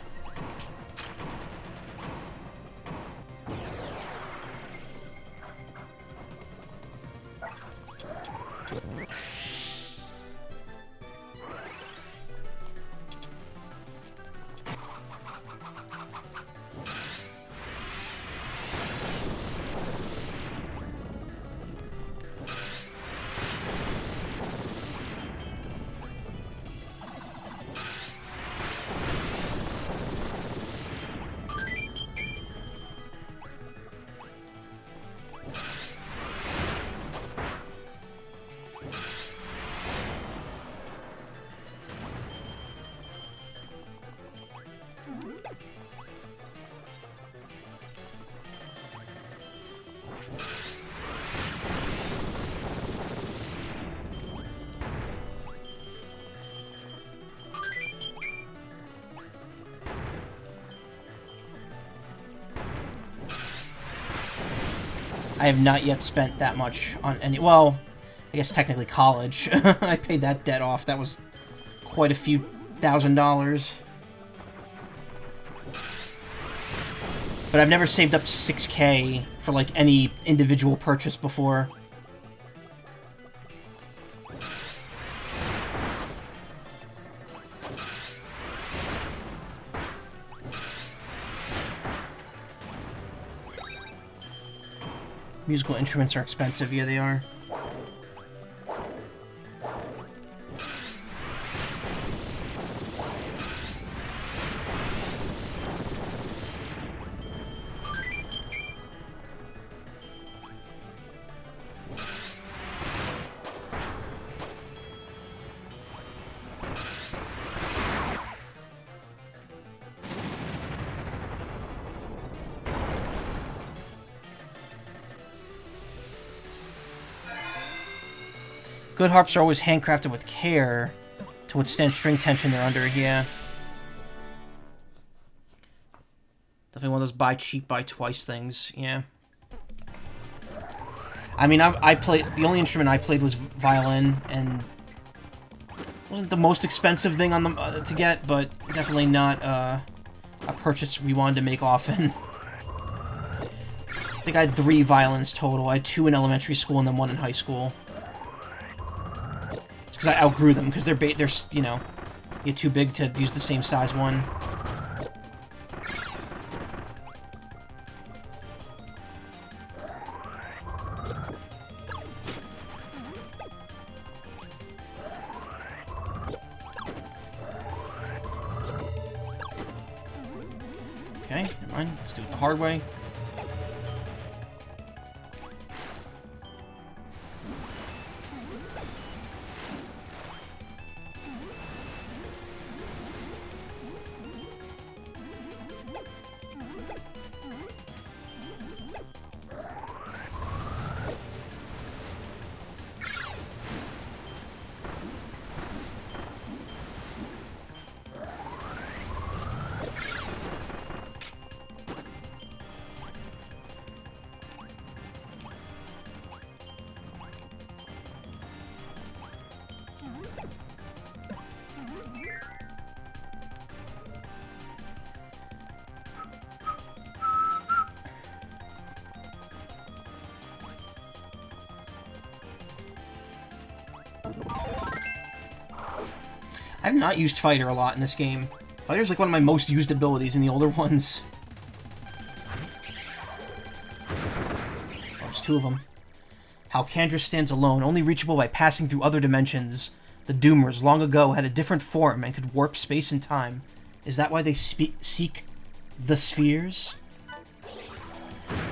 I have not yet spent that much on any... Well, I guess technically college. I paid that debt off. That was quite a few $1,000. But I've never saved up 6k for, like, any individual purchase before. Musical instruments are expensive. Yeah, they are. Good harps are always handcrafted with care to withstand string tension they're under. Yeah. Definitely one of those buy cheap, buy twice things. Yeah. I mean, I played... The only instrument I played was violin, and... It wasn't the most expensive thing on the to get, but definitely not a purchase we wanted to make often. I think I had 3 violins total. I had 2 in elementary school and then 1 in high school. Because I outgrew them, because they're, you know, get too big to use the same size one. Okay, never mind. Let's do it the hard way. I've not used Fighter a lot in this game. Fighter's like one of my most used abilities in the older ones. There's 2 of them. Halcandra stands alone, only reachable by passing through other dimensions. The Doomers, long ago, had a different form and could warp space and time. Is that why they seek the spheres?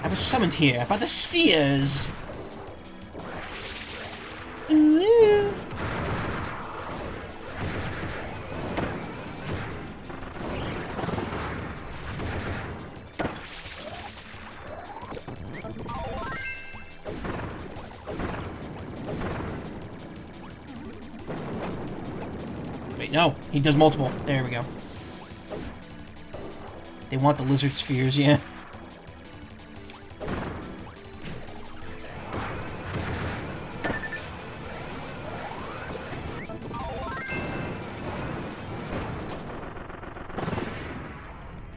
I was summoned here by the spheres! Ooh. No, he does multiple. There we go. They want the lizard spheres, yeah.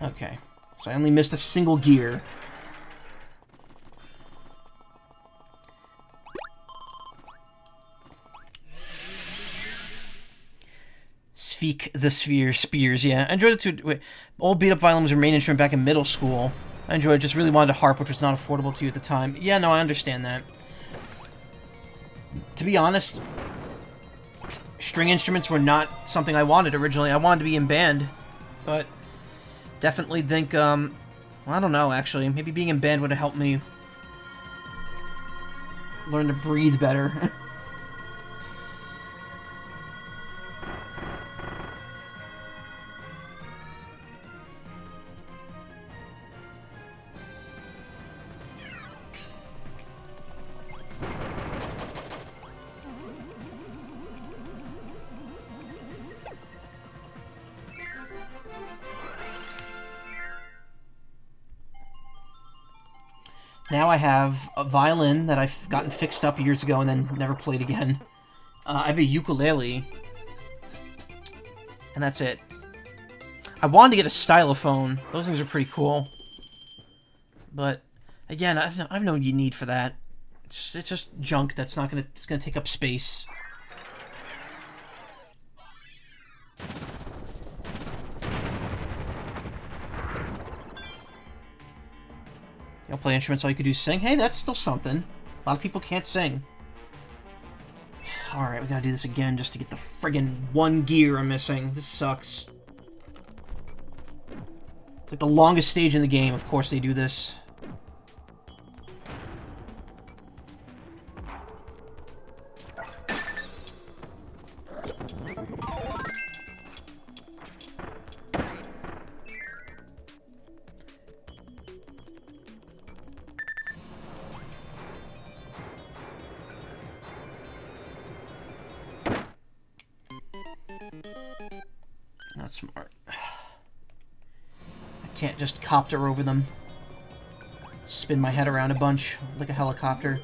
Okay, so I only missed a single gear. The spears, yeah. I enjoyed it too. Wait, old beat-up violin was your main instrument back in middle school. I enjoyed it, just really wanted a harp, which was not affordable to you at the time. Yeah, no, I understand that. To be honest, string instruments were not something I wanted originally. I wanted to be in band, but definitely think, well, I don't know, actually. Maybe being in band would have helped me learn to breathe better. Now I have a violin that I've gotten fixed up years ago and then never played again. I have a ukulele. And that's it. I wanted to get a stylophone. Those things are pretty cool. But, again, I've no need for that. It's just junk that's not gonna... It's gonna take up space. You don't play instruments, all you could do is sing? Hey, that's still something. A lot of people can't sing. Alright, we gotta do this again just to get the friggin' 1 gear I'm missing. This sucks. It's like the longest stage in the game. Of course they do this. Smart. I can't just copter over them. Spin my head around a bunch like a helicopter.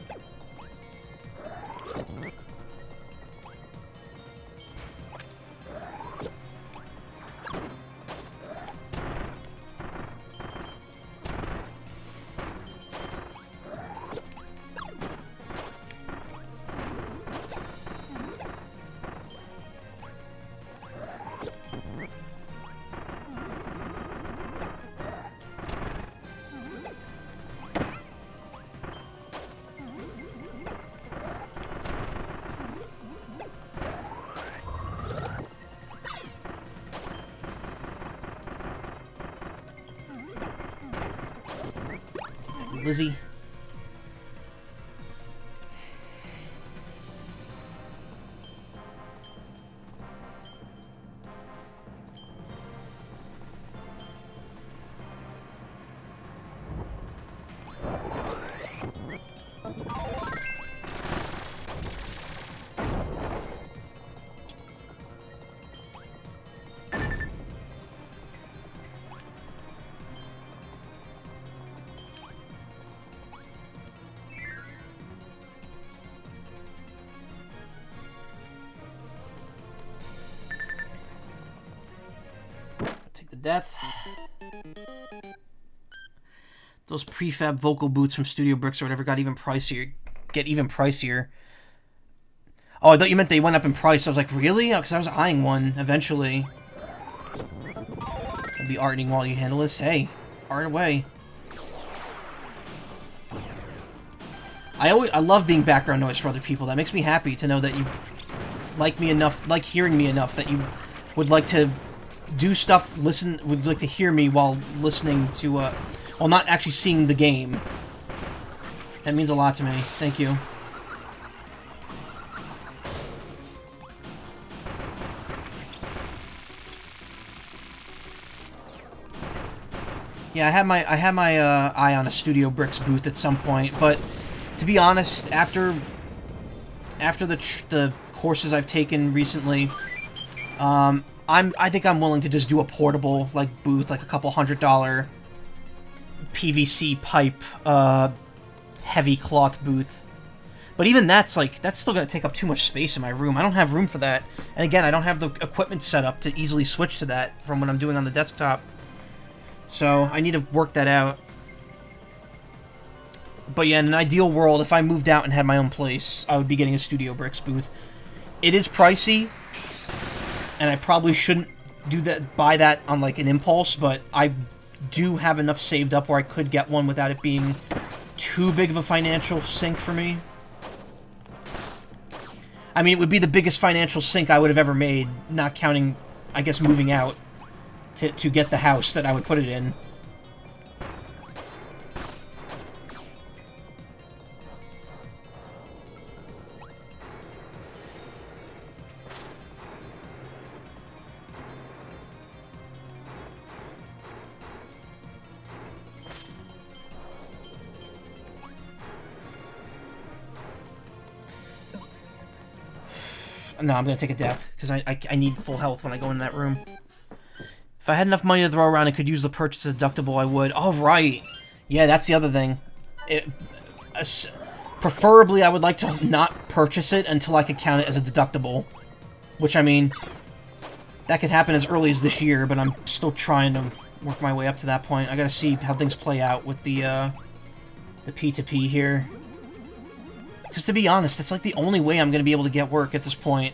Lizzie. Take the death. Those prefab vocal boots from Studio Bricks or whatever got even pricier. Get even pricier. Oh, I thought you meant they went up in price. I was like, really? Because I was eyeing one eventually. I'll be arting while you handle this. Hey, art away. I love being background noise for other people. That makes me happy to know that you like me enough, like hearing me enough, that you would like to do stuff, would like to hear me while listening to, while not actually seeing the game. That means a lot to me. Thank you. Yeah, I had my eye on a Studio Bricks booth at some point, but to be honest, after the courses I've taken recently, I think I'm willing to just do a portable like booth, like a couple $100 PVC pipe, heavy cloth booth. But even that's still gonna take up too much space in my room. I don't have room for that, and again, I don't have the equipment set up to easily switch to that from what I'm doing on the desktop. So I need to work that out. But yeah, in an ideal world, if I moved out and had my own place, I would be getting a Studio Bricks booth. It is pricey, and I probably shouldn't buy that on like an impulse, but I do have enough saved up where I could get one without it being too big of a financial sink for me. I mean, it would be the biggest financial sink I would have ever made, not counting, I guess, moving out to get the house that I would put it in. No, I'm gonna take a death, because I need full health when I go in that room. If I had enough money to throw around and could use the purchase deductible, I would. Oh, right! Yeah, that's the other thing. Preferably, I would like to not purchase it until I could count it as a deductible. Which, I mean, that could happen as early as this year, but I'm still trying to work my way up to that point. I gotta see how things play out with the P2P here. Because to be honest, that's like the only way I'm going to be able to get work at this point.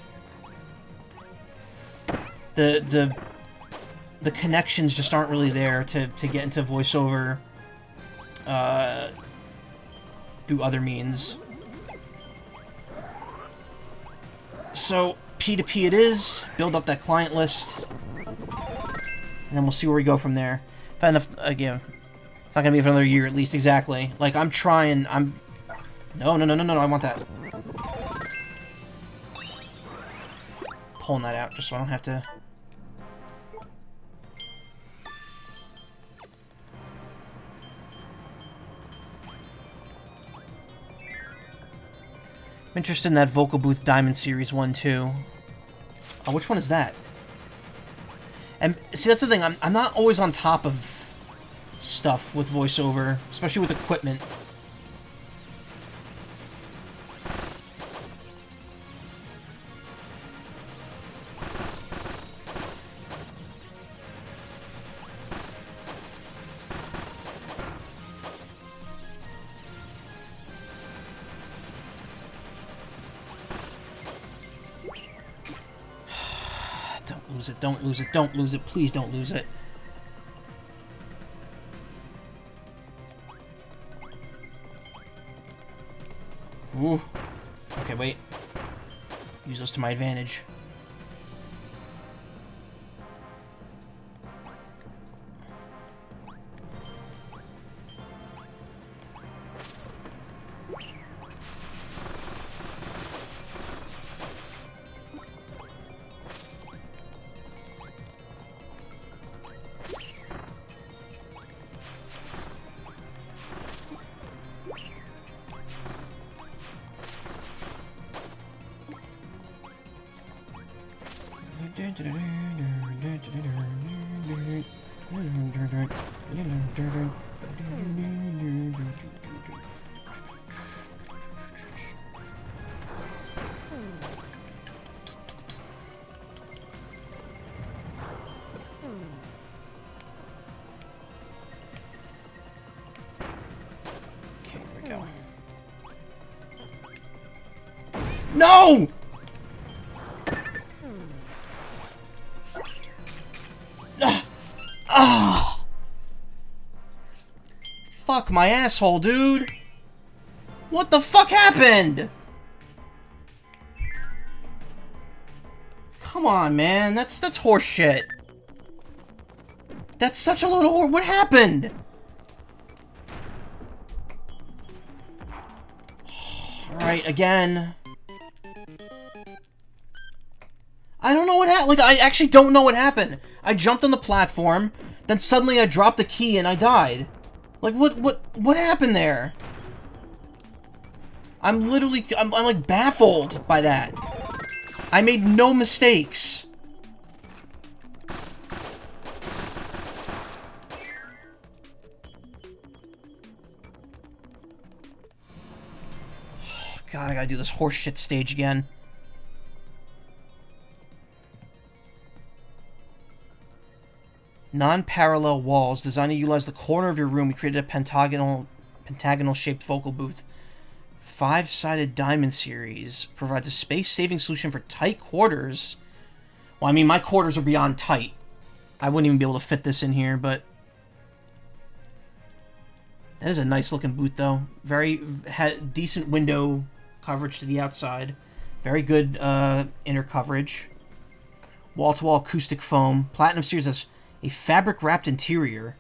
The connections just aren't really there to get into voiceover through other means. So, P2P it is. Build up that client list. And then we'll see where we go from there. If I have enough, again, it's not going to be for another year at least, exactly. Like, I'm trying, No, I want that. Pulling that out just so I don't have to... I'm interested in that Vocal Booth Diamond Series 1, too. Oh, which one is that? And see, that's the thing. I'm not always on top of stuff with voiceover, especially with equipment. Don't lose it, don't lose it, don't lose it, please don't lose it. Ooh. Okay, wait. Use those to my advantage. Okay, there we go. No! Ah! Fuck my asshole, dude! What the fuck happened? Come on, man. That's horse shit. That's such a load of horse. What happened? Alright, again. I don't know what happened. Like, I actually don't know what happened. I jumped on the platform, then suddenly I dropped the key and I died. Like, what happened there? I'm literally, I'm like baffled by that. I made no mistakes. God, I gotta do this horseshit stage again. Non-parallel walls designed to utilize the corner of your room. We created a pentagonal-shaped focal booth. 5-sided diamond series provides a space-saving solution for tight quarters. Well, I mean, my quarters are beyond tight. I wouldn't even be able to fit this in here, but that is a nice-looking booth, though. Very decent window coverage to the outside. Very good inner coverage. Wall-to-wall acoustic foam. Platinum series has a fabric-wrapped interior.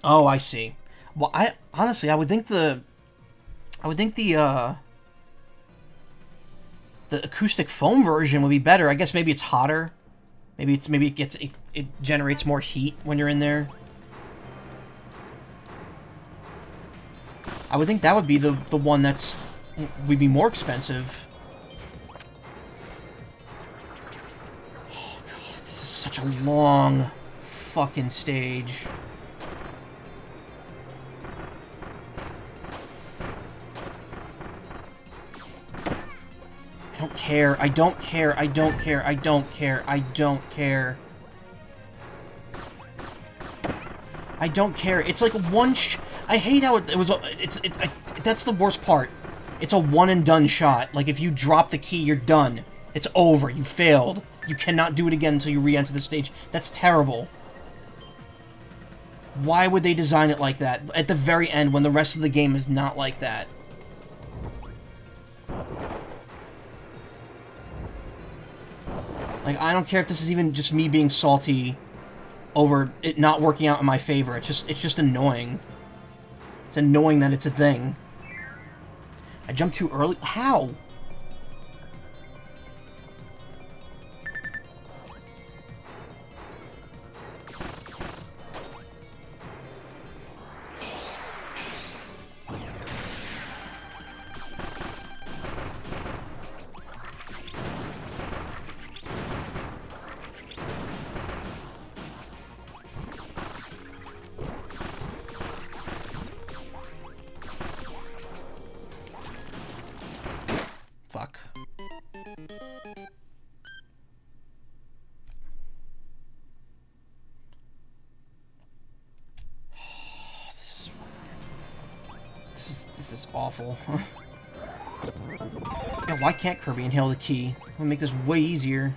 Oh, I see. Well, I would think the acoustic foam version would be better. I guess maybe it's hotter. Maybe it generates more heat when you're in there. I would think that would be the one would be more expensive. Oh god, this is such a long fucking stage. I don't care. I don't care. I don't care. I don't care. I don't care. I don't care. It's like one I hate how it was. That's the worst part. It's a one and done shot. Like if you drop the key, you're done. It's over. You failed. You cannot do it again until you re-enter the stage. That's terrible. Why would they design it like that at the very end when the rest of the game is not like that? Like, I don't care if this is even just me being salty over it not working out in my favor. It's just annoying. It's annoying that it's a thing. I jumped too early? How? is awful. Yeah, why can't Kirby inhale the key? I'm gonna make this way easier.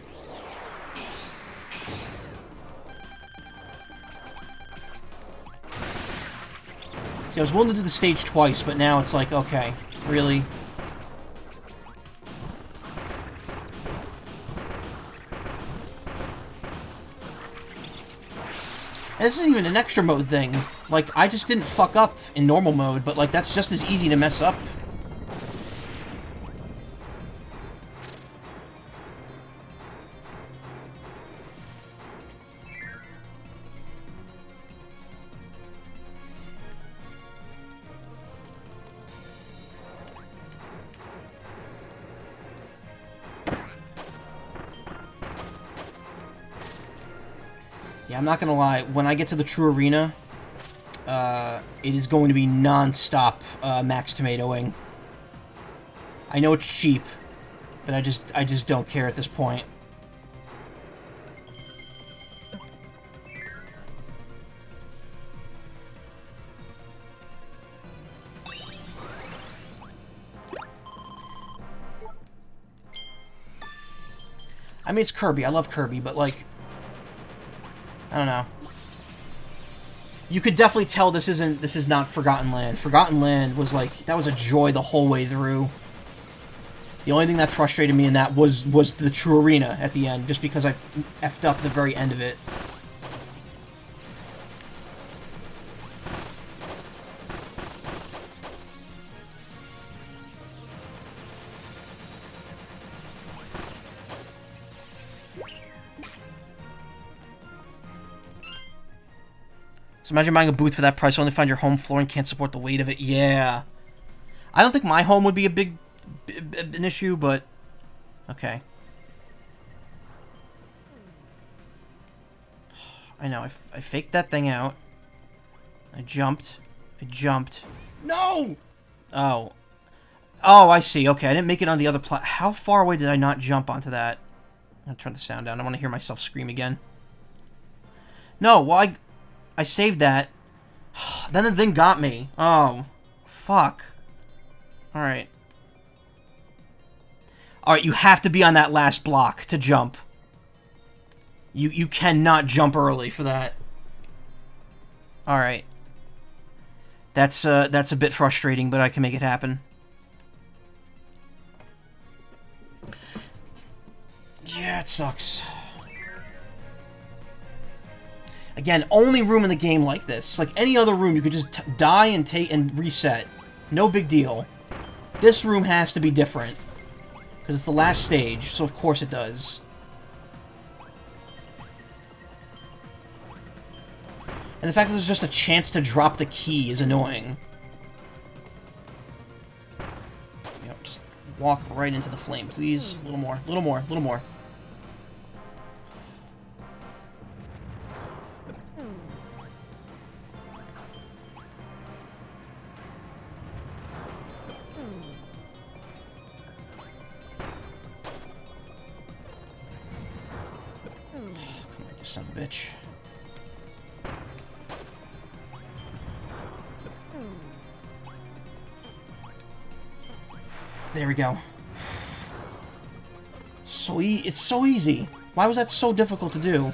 See, I was willing to do the stage twice, but now it's like, okay, really? And this isn't even an extra mode thing. Like, I just didn't fuck up in normal mode, but, like, that's just as easy to mess up. Yeah, I'm not gonna lie, when I get to the true arena, it is going to be non-stop max tomatoing. I know it's cheap, but I just don't care at this point. I mean, it's Kirby. I love Kirby, but, like, I don't know. You could definitely tell this is not Forgotten Land. Forgotten Land was like, that was a joy the whole way through. The only thing that frustrated me in that was the true arena at the end, just because I effed up the very end of it. So imagine buying a booth for that price, only find your home floor and can't support the weight of it. Yeah. I don't think my home would be an issue, but okay. I know, I faked that thing out. I jumped. No! Oh. Oh, I see. Okay, I didn't make it on the other How far away did I not jump onto that? I'm gonna turn the sound down. I want to hear myself scream again. No, well, I saved that. Then the thing got me. Oh. Fuck. Alright. Alright, you have to be on that last block to jump. You cannot jump early for that. Alright. That's a bit frustrating, but I can make it happen. Yeah, it sucks. Again, only room in the game like this. Like any other room, you could just die and take and reset. No big deal. This room has to be different. Because it's the last stage, so of course it does. And the fact that there's just a chance to drop the key is annoying. You know, just walk right into the flame, please. A little more, a little more, a little more. Son of a bitch. There we go. It's so easy. Why was that so difficult to do?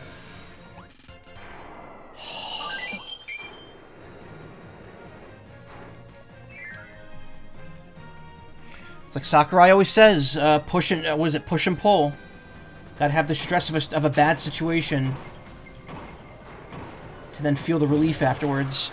It's like Sakurai always says, push and pull. Gotta have the stress of a bad situation to then feel the relief afterwards.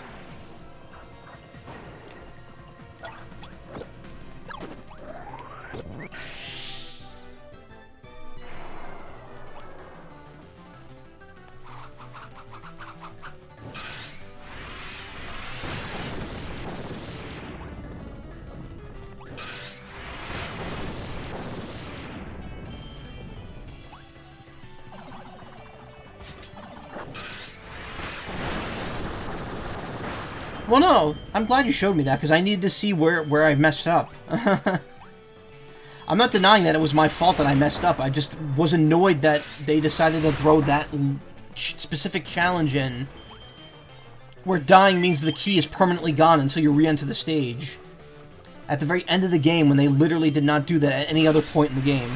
Well, no, I'm glad you showed me that, because I needed to see where I messed up. I'm not denying that it was my fault that I messed up. I just was annoyed that they decided to throw that specific challenge in, where dying means the key is permanently gone until you re-enter the stage. at the very end of the game when they literally did not do that at any other point in the game.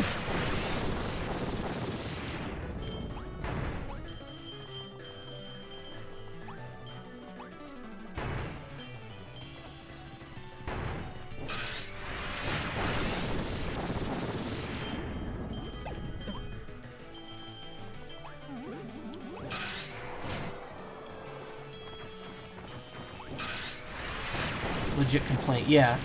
Legit complaint, yeah.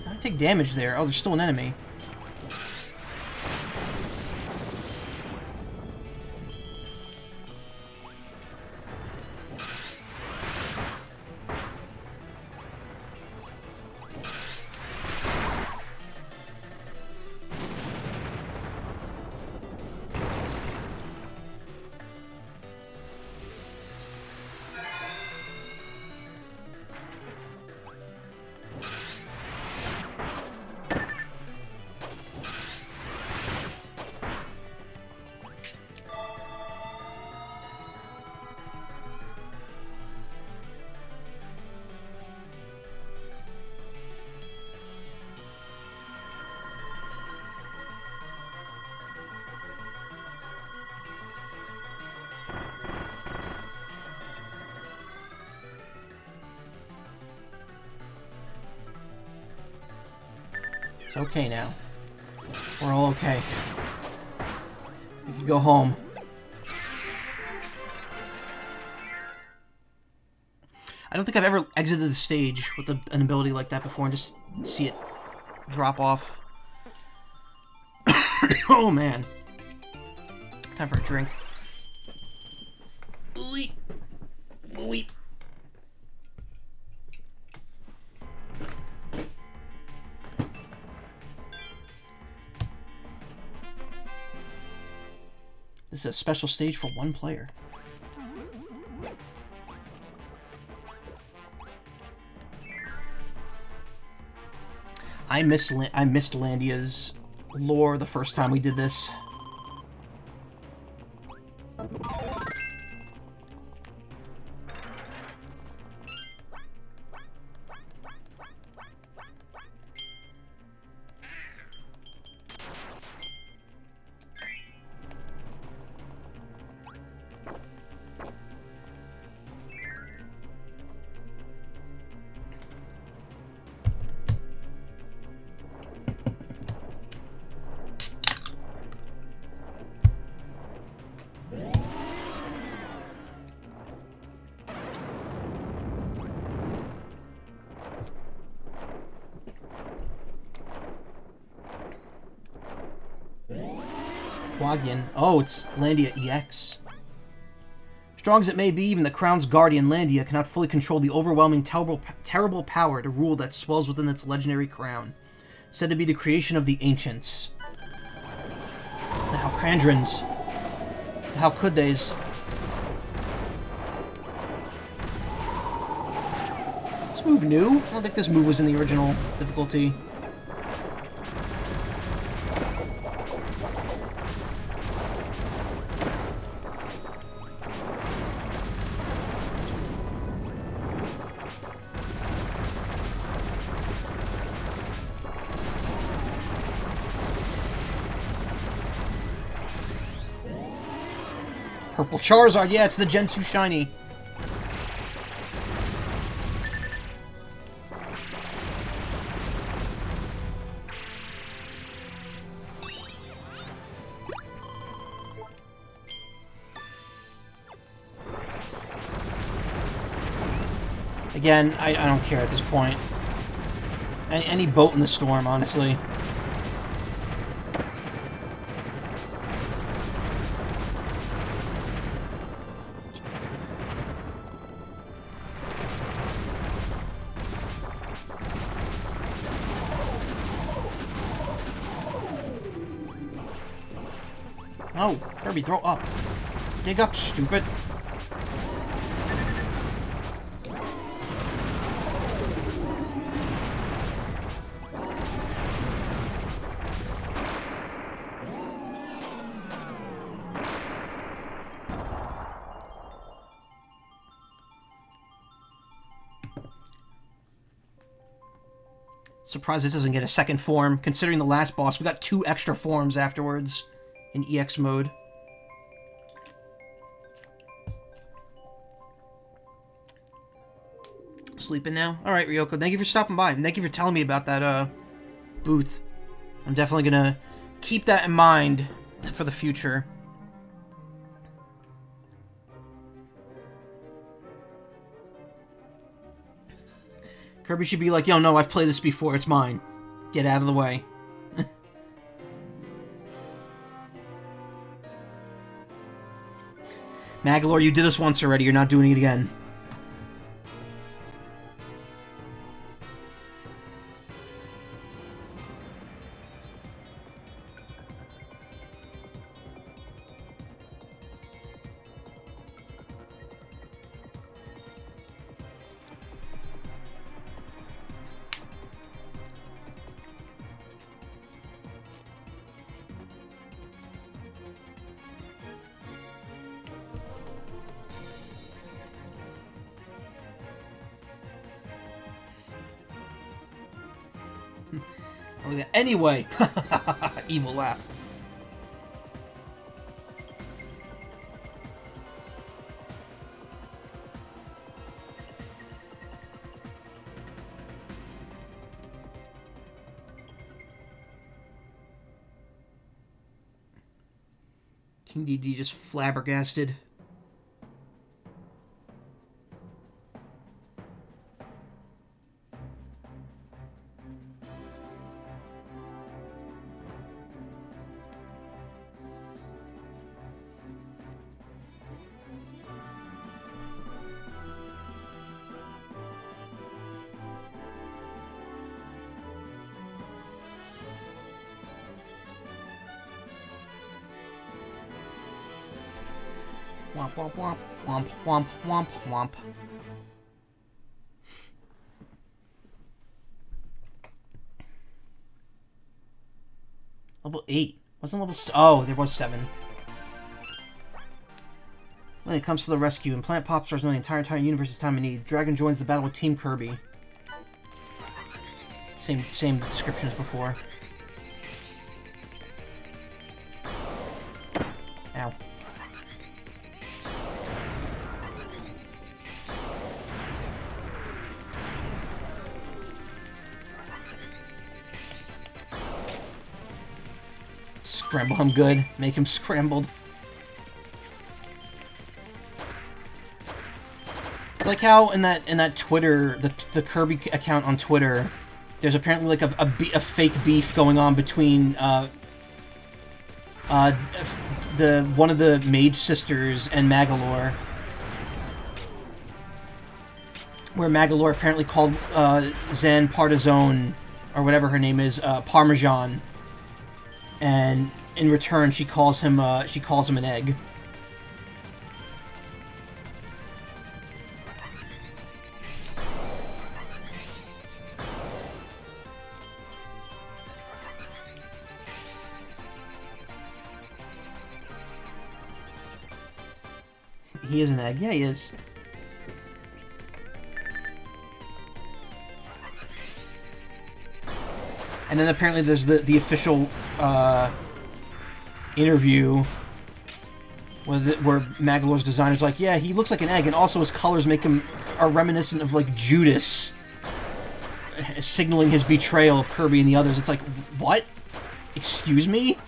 I take damage there. Oh, there's still an enemy. It's okay now. We're all okay. We can go home. I don't think I've ever exited the stage with an ability like that before and just see it drop off. Oh man. Time for a drink. Weep. Weep. This is a special stage for one player. I missed Landia's lore the first time we did this. Oh, it's Landia EX. Strong as it may be, even the Crown's guardian, Landia, cannot fully control the overwhelming, terrible power to rule that swells within its legendary crown. Said to be the creation of the ancients. The Halcrandrans. The Halcudays. This move new? I don't think this move was in the original difficulty. Purple Charizard, yeah, it's the Gen 2 shiny. Again, I don't care at this point. Any boat in the storm, honestly. No, Kirby, throw up. Dig up, stupid. Surprised this doesn't get a second form, considering the last boss. We got 2 extra forms afterwards in EX mode. Sleeping now? Alright, Ryoko, thank you for stopping by, and thank you for telling me about that, booth. I'm definitely gonna keep that in mind for the future. Kirby should be like, yo, no, I've played this before, it's mine. Get out of the way. Magolor, you did this once already, you're not doing it again. Anyway, evil laugh. King DD just flabbergasted. Womp, womp, womp, womp, womp, womp, womp. Level 8. Wasn't level... Oh, there was 7. When it comes to the rescue, and Planet Pop Stars know the entire universe's time in need, Dragon joins the battle with Team Kirby. Same description as before. Ow. Scramble him good. Make him scrambled. It's like how in that Twitter, the Kirby account on Twitter, there's apparently like a fake beef going on between one of the Mage sisters and Magolor, where Magolor apparently called Zen Partizone, or whatever her name is, Parmesan, and in return she calls him an egg. He is an egg. Yeah, he is. And then apparently there's the official interview where Magolor's designer's like, yeah, he looks like an egg, and also his colors are reminiscent of like Judas, signaling his betrayal of Kirby and the others. It's like, what? Excuse me?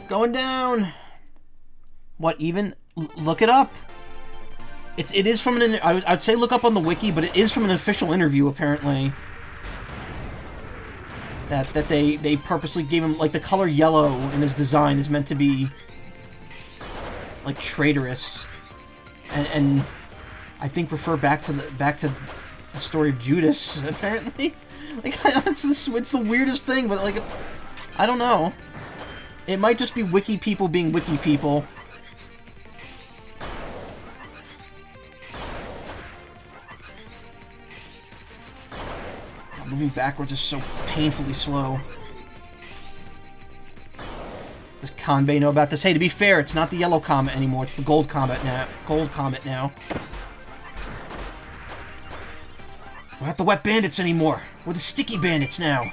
Going down. What even? Look it up. It is from an... I'd say look up on the wiki, but it is from an official interview, apparently. That they purposely gave him... Like, the color yellow in his design is meant to be... like, traitorous. And I think refer back to the story of Judas, apparently. Like, it's the weirdest thing, but, like... I don't know. It might just be wiki people being wiki people. Moving backwards is so painfully slow. Does Kanbei know about this? Hey, to be fair, it's not the yellow comet anymore. It's the gold comet now. Gold comet now. We're not the wet bandits anymore. We're the sticky bandits now.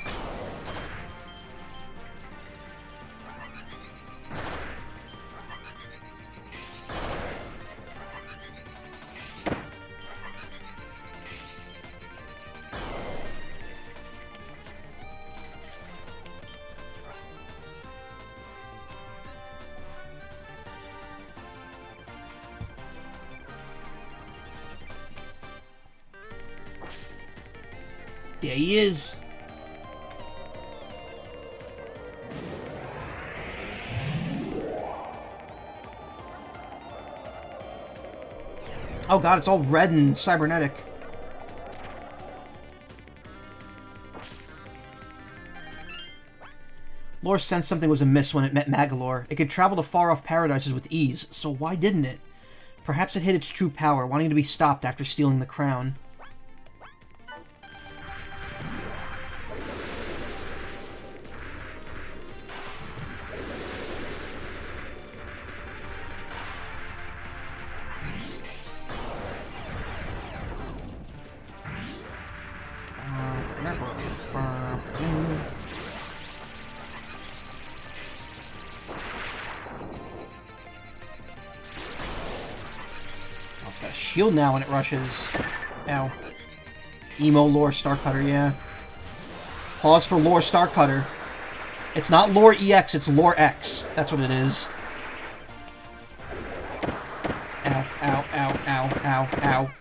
There he is. Oh god, it's all red and cybernetic. Lore sensed something was amiss when it met Magolor. It could travel to far-off paradises with ease, so why didn't it? Perhaps it hid its true power, wanting to be stopped after stealing the crown. Shield now when it rushes. Ow. Emo Lore Starcutter, yeah. Pause for Lore Starcutter. It's not Lore EX, it's Lore X. That's what it is. Ow, ow, ow, ow, ow, ow.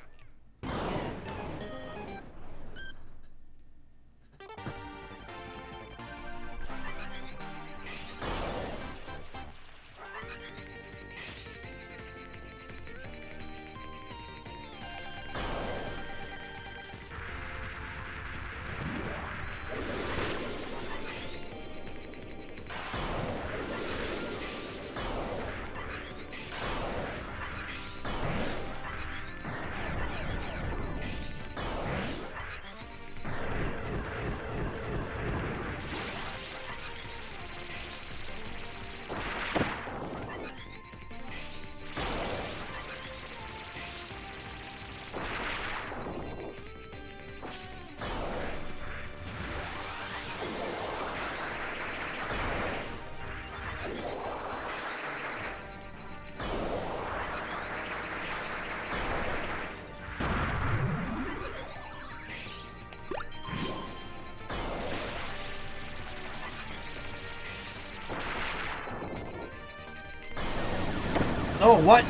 Oh, what?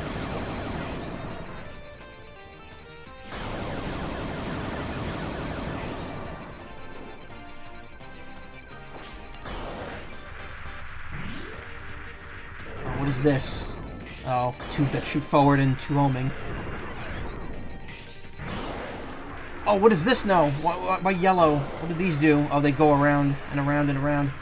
Oh, what is this? Oh, two that shoot forward and two homing. Oh, what is this now? Why yellow? What do these do? Oh, they go around and around and around.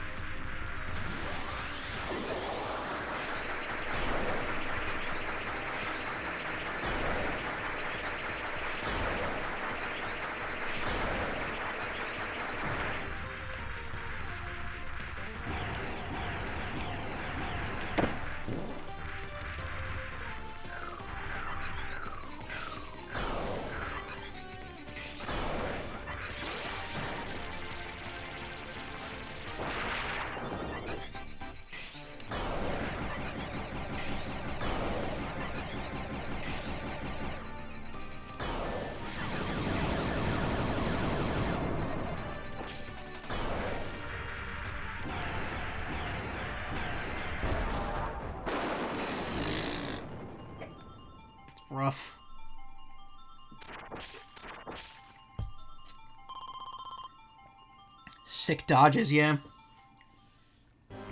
Sick dodges, yeah.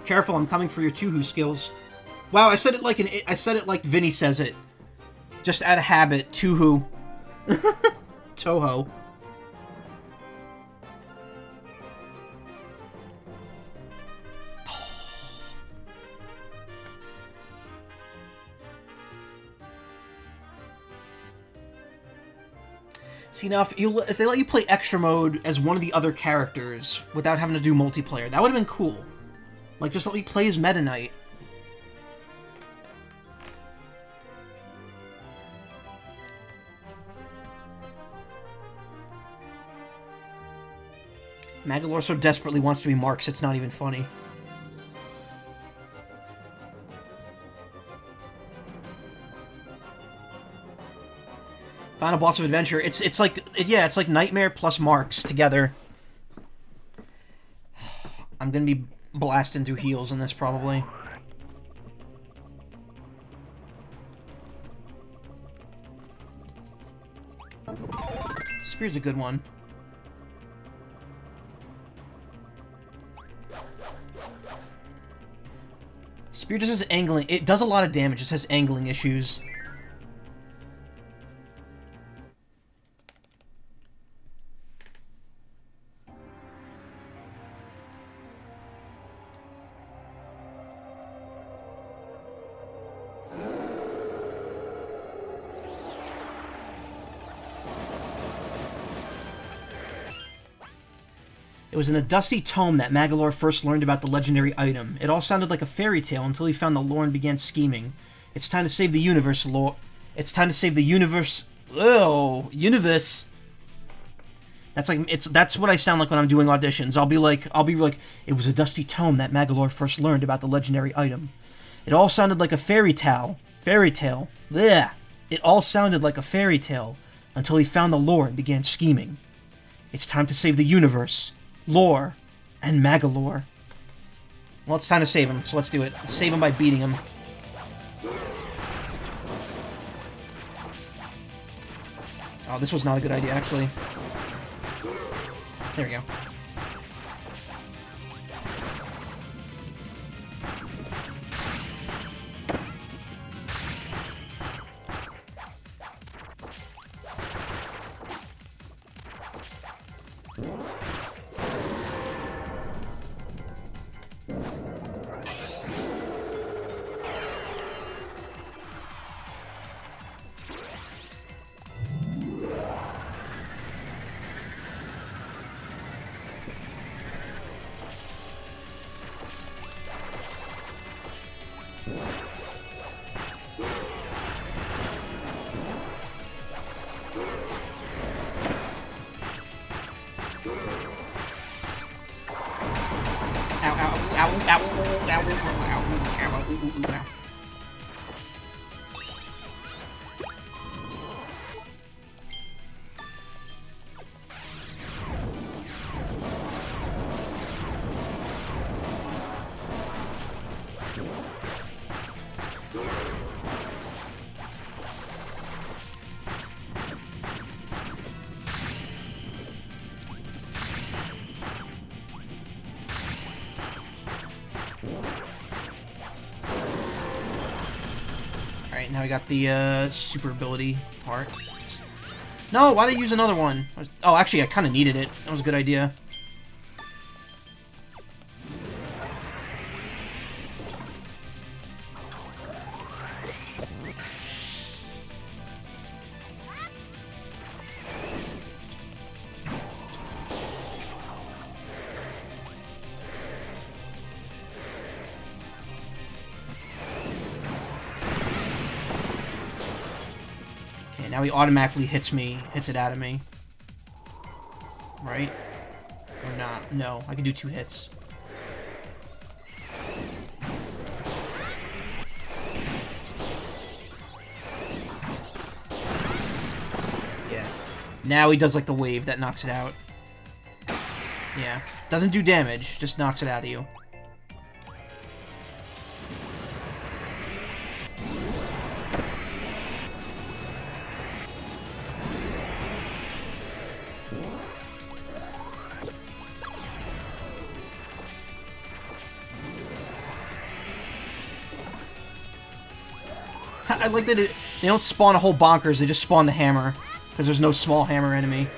Careful, I'm coming for your Tuhu skills. Wow, I said it like Vinny says it. Just out of habit, Tuhu. Toho. See, now, if they let you play extra mode as one of the other characters without having to do multiplayer, that would have been cool. Like, just let me play as Meta Knight. Magolor so desperately wants to be Marks, it's not even funny. Final boss of adventure. It's like Nightmare plus Marks together. I'm gonna be blasting through heals in this probably. Spear's a good one. Spear just has angling. It does a lot of damage. It just has angling issues. It was in a dusty tome that Magolor first learned about the legendary item. It all sounded like a fairy tale until he found the lore and began scheming. It's time to save the universe, lore. It's time to save the universe. Oh, universe. That's what I sound like when I'm doing auditions. I'll be like, it was a dusty tome that Magolor first learned about the legendary item. It all sounded like a fairy tale. Blech. It all sounded like a fairy tale until he found the lore and began scheming. It's time to save the universe. Lore, and Magolor. Well, it's time to save him, so let's do it. Let's save him by beating him. Oh, this was not a good idea, actually. There we go. Alright, now we got the super ability part. No, why did I use another one? Oh, actually, I kind of needed it. That was a good idea. Now he automatically hits it out of me. Right? Or not? No, I can do 2 hits. Yeah. Now he does like the wave that knocks it out. Yeah. Doesn't do damage, just knocks it out of you. I like that they don't spawn a whole bonkers, they just spawn the hammer. Because there's no small hammer enemy.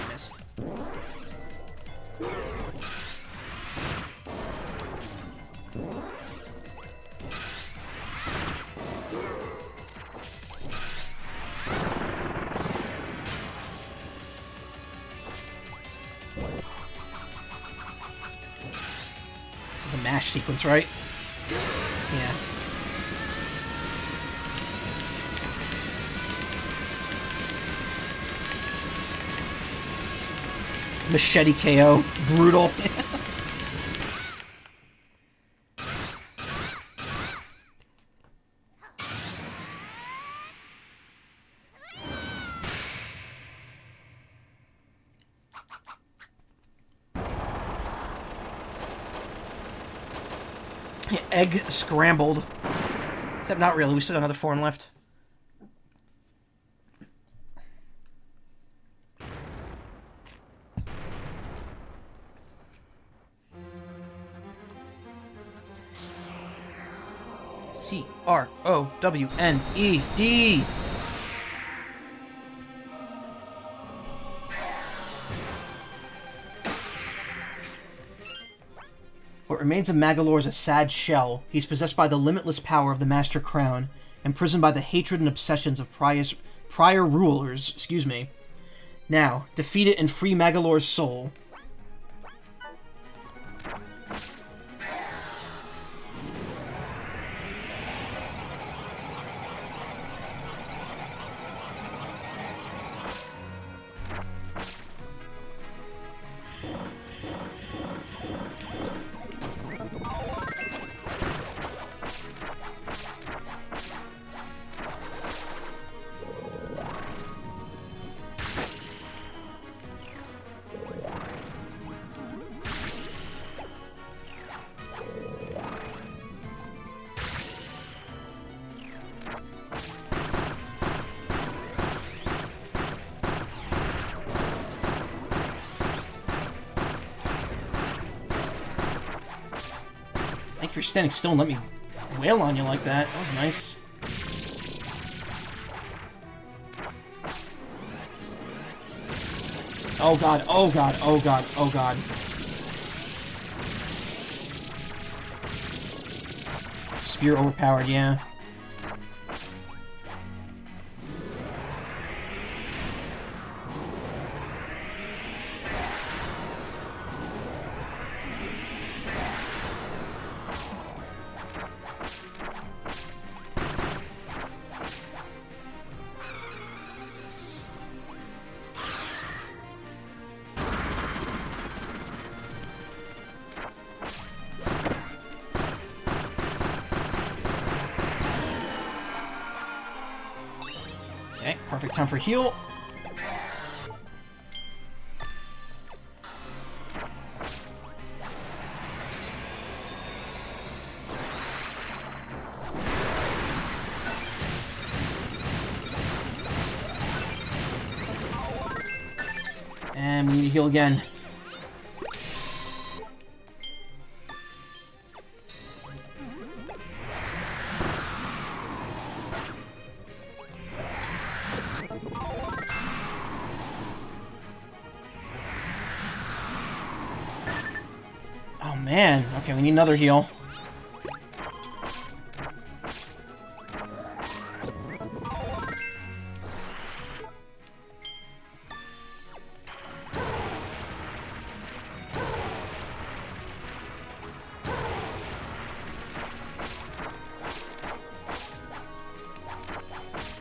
Missed. This is a mash sequence, right? Yeah. Machete KO. Brutal. Egg scrambled. Except not really, we still got another form left. C-R-O-W-N-E-D. What remains of Magolor is a sad shell. He's possessed by the limitless power of the Master Crown, imprisoned by the hatred and obsessions of prior rulers. Excuse me. Now, defeat it and free Magolor's soul. Thank you for standing still and let me wail on you like that. That was nice. Oh god, oh god, oh god, oh god. Spear overpowered, yeah. Perfect time for heal. And we need to heal again. Man, okay, we need another heal.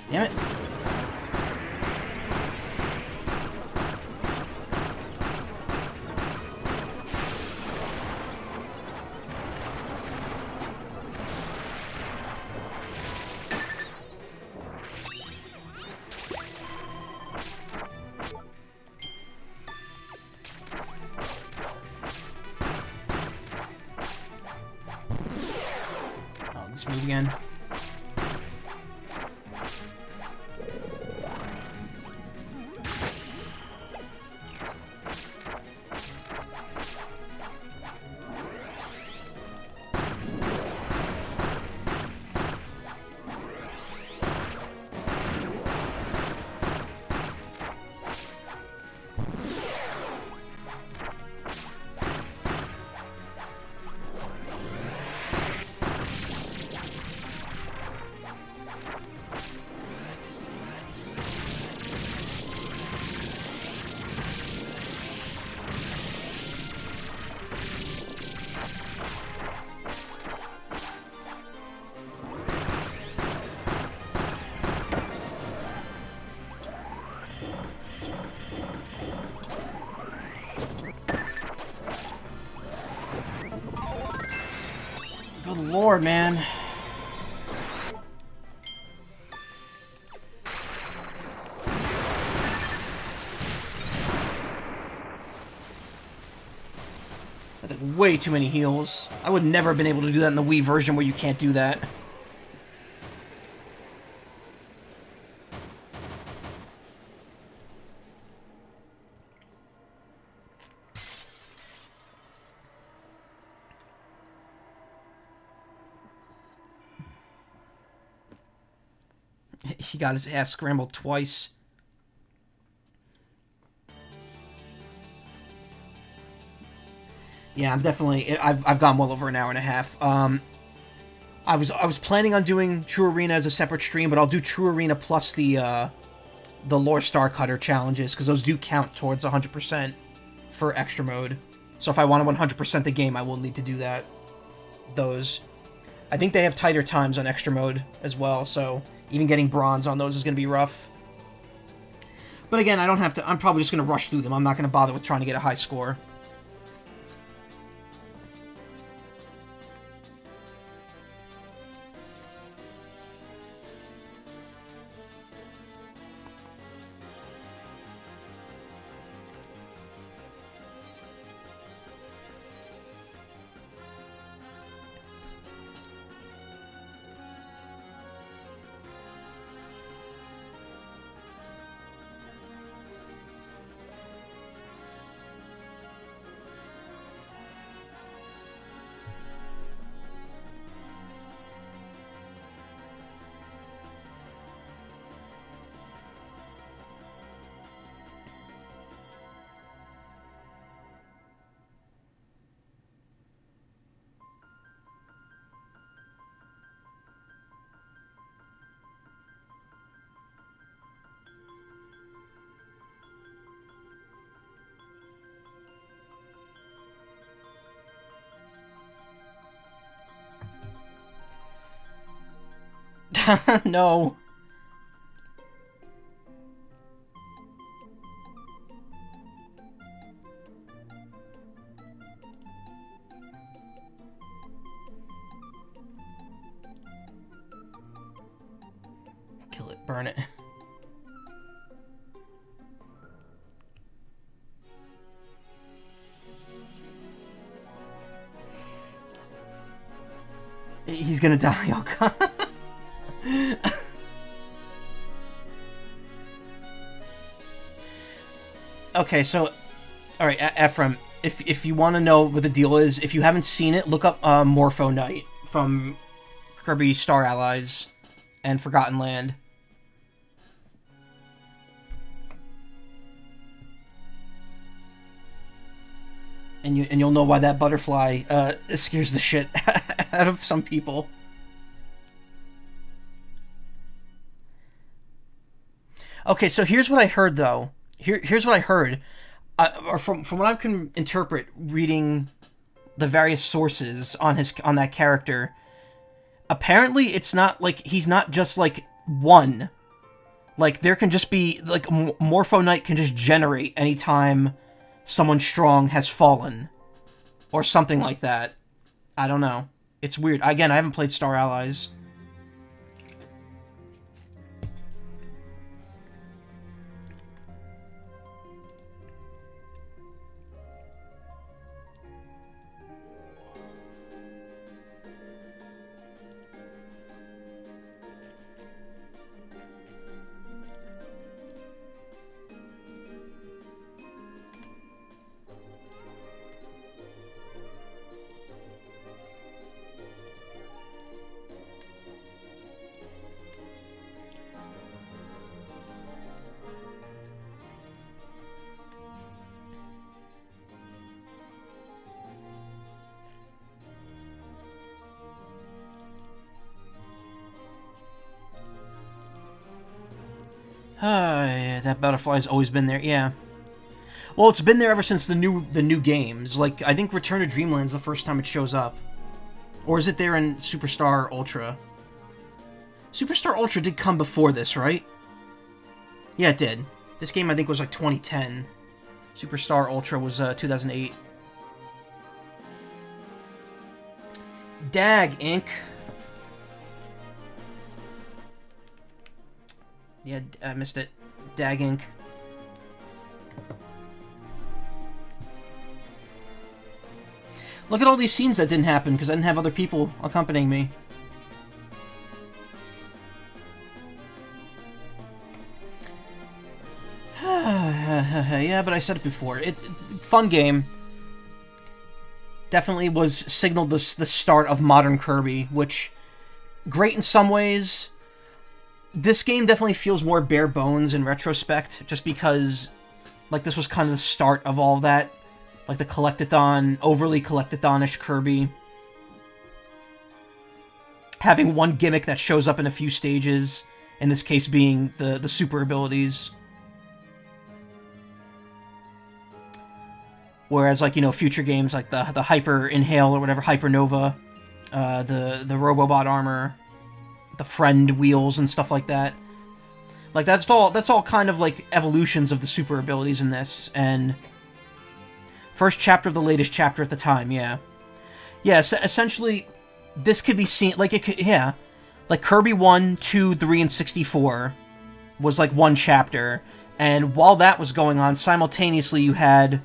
Damn it. Oh, let's move again. Good lord, man. That took way too many heals. I would never have been able to do that in the Wii version where you can't do that. He got his ass scrambled twice. Yeah, I'm definitely... I've gone well over an hour and a half. I was planning on doing True Arena as a separate stream, but I'll do True Arena plus the Lore Star Cutter challenges, because those do count towards 100% for extra mode. So if I want to 100% the game, I will need to do that. Those. I think they have tighter times on extra mode as well, so even getting bronze on those is going to be rough. But again, I don't have to... I'm probably just going to rush through them. I'm not going to bother with trying to get a high score. No. Kill it, burn it. He's gonna die, oh god. Okay, so, alright, Ephraim, if you want to know what the deal is, if you haven't seen it, look up Morpho Knight from Kirby Star Allies and Forgotten Land. and you'll know why that butterfly scares the shit out of some people. Okay, so here's what I heard though. Here's what I heard, or from what I can interpret reading the various sources on that character. Apparently, it's not like he's not just like one. Like there can just be like Morpho Knight can just generate anytime someone strong has fallen, or something like that. I don't know. It's weird. Again, I haven't played Star Allies. Yeah, that butterfly's always been there. Yeah. Well, it's been there ever since the new games. Like I think Return to Dreamland's the first time it shows up, or is it there in Superstar Ultra? Superstar Ultra did come before this, right? Yeah, it did. This game I think was like 2010. Superstar Ultra was 2008. Dag Inc. Yeah, I missed it. Dag Inc. Look at all these scenes that didn't happen because I didn't have other people accompanying me. Yeah, but I said it before. Fun game. Definitely was signaled the start of modern Kirby, which great in some ways. This game definitely feels more bare bones in retrospect, just because, like, this was kind of the start of all that. Like the collectathon, overly collectathon-ish Kirby. Having one gimmick that shows up in a few stages, in this case being the super abilities. Whereas, like, you know, future games like the Hyper Inhale or whatever, Hypernova, the Robobot armor, the friend wheels and stuff like that. Like that's all kind of like evolutions of the super abilities in this, and first chapter of the latest chapter at the time, yeah. Yeah, so essentially this could be seen like it could, yeah. Like Kirby 1, 2, 3 and 64 was like one chapter, and while that was going on, simultaneously you had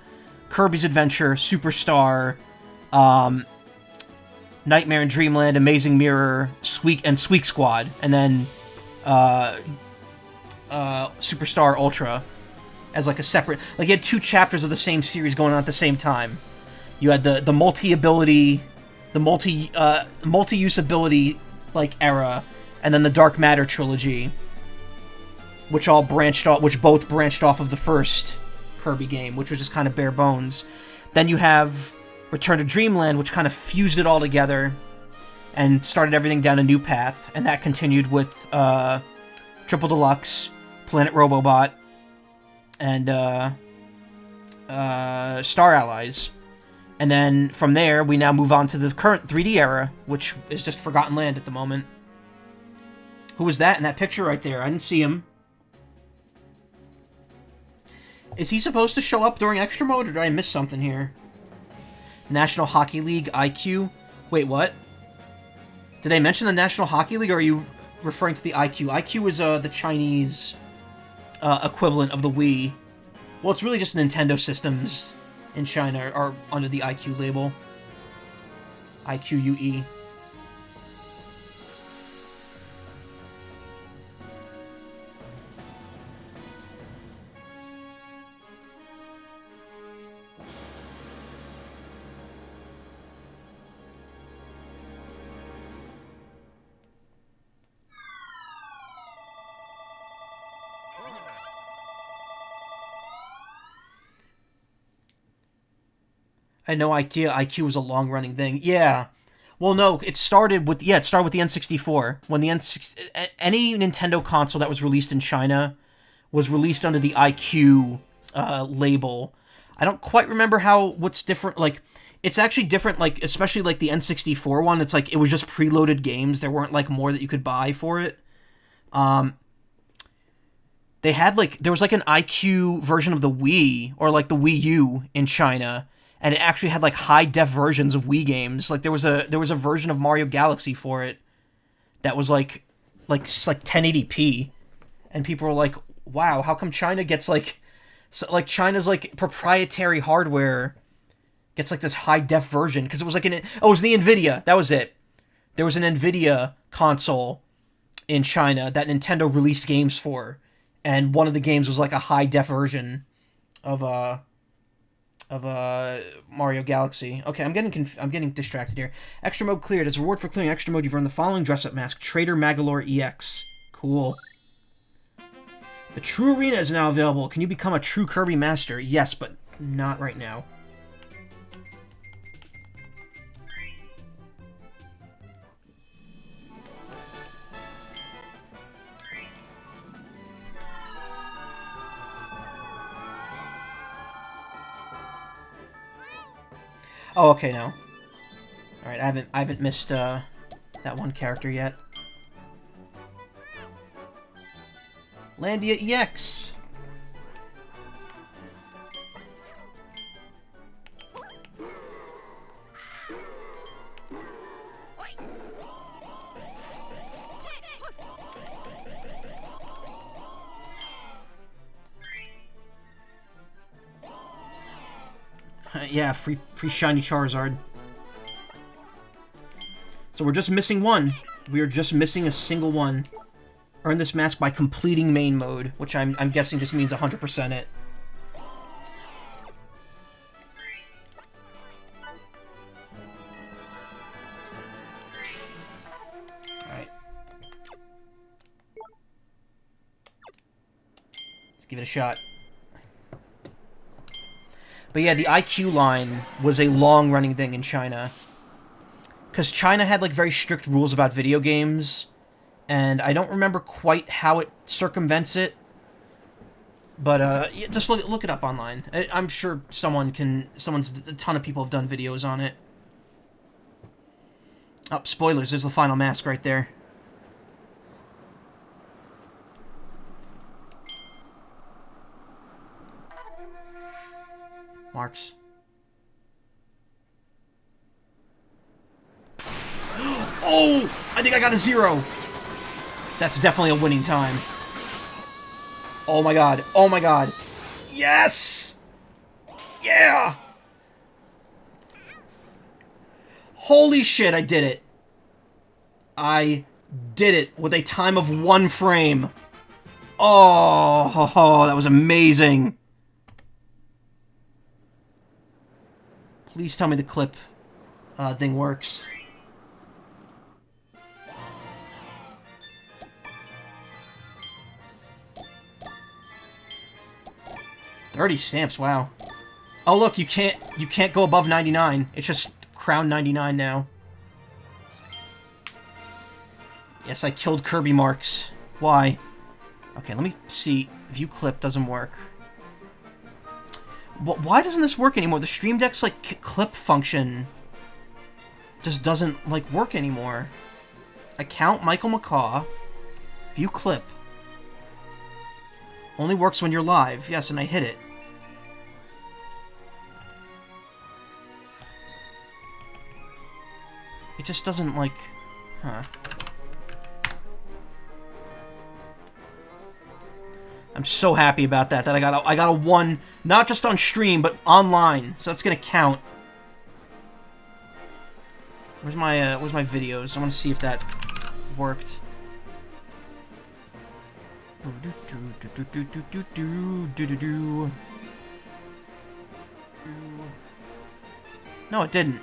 Kirby's Adventure, Superstar, Nightmare in Dreamland, Amazing Mirror, Squeak Squad, and then Superstar Ultra as like a separate. Like you had two chapters of the same series going on at the same time. You had the multi-ability, the multi-use ability like era, and then the Dark Matter trilogy, which both branched off of the first Kirby game, which was just kind of bare bones. Then you have Return to Dreamland, which kind of fused it all together and started everything down a new path, and that continued with Triple Deluxe, Planet Robobot, and Star Allies. And then from there, we now move on to the current 3D era, which is just Forgotten Land at the moment. Who was that in that picture right there? I didn't see him. Is he supposed to show up during Extra Mode, or did I miss something here? National Hockey League IQ? Wait, what? Did they mention the National Hockey League, or are you referring to the IQ? IQ is the Chinese equivalent of the Wii. Well, it's really just Nintendo systems in China are under the IQ label. IQUE. I had no idea IQ was a long-running thing. Yeah. Well, no, it started with the N64. When the any Nintendo console that was released in China was released under the IQ label. I don't quite remember what's different. Like, it's actually different. Like, especially like the N64 one. It's like it was just preloaded games. There weren't like more that you could buy for it. They had there was like an IQ version of the Wii or like the Wii U in China, and it actually had like high def versions of Wii games. Like there was a version of Mario Galaxy for it that was like 1080p, and people were like, "Wow, how come China gets China's like proprietary hardware gets like this high def version?" Because it was it was the Nvidia. That was it. There was an Nvidia console in China that Nintendo released games for, and one of the games was like a high def version of Mario Galaxy. Okay, I'm getting distracted here. Extra mode cleared. As a reward for clearing extra mode, you've earned the following dress-up mask: Trader Magolor EX. Cool. The True Arena is now available. Can you become a true Kirby master? Yes, but not right now. Oh, okay, now. Alright, I haven't missed that one character yet. Landia EX! Yeah, free shiny Charizard. So we're just missing one. We are just missing a single one. Earn this mask by completing main mode, which I'm guessing just means 100% it. Alright. Let's give it a shot. But yeah, the IQ line was a long-running thing in China. Because China had, very strict rules about video games, and I don't remember quite how it circumvents it. But, yeah, just look it up online. I'm sure a ton of people have done videos on it. Oh, spoilers, there's the final mask right there. Marks. Oh! I think I got a 0! That's definitely a winning time. Oh my god. Oh my god. Yes! Yeah! Holy shit, I did it. I did it with a time of 1 frame. Oh, that was amazing. Please tell me the clip thing works. $30 stamps, wow. Oh look, you can't go above 99. It's just crown 99 now. Yes, I killed Kirby Marks. Why? Okay, let me see. View clip doesn't work. Why doesn't this work anymore? The Stream Deck's, clip function just doesn't, work anymore. Account Michael Macaw. View clip. Only works when you're live. Yes, and I hit it. It just doesn't, Huh. I'm so happy about that I got a 1, not just on stream, but online. So that's gonna count. Where's my videos? I want to see if that worked. No, it didn't.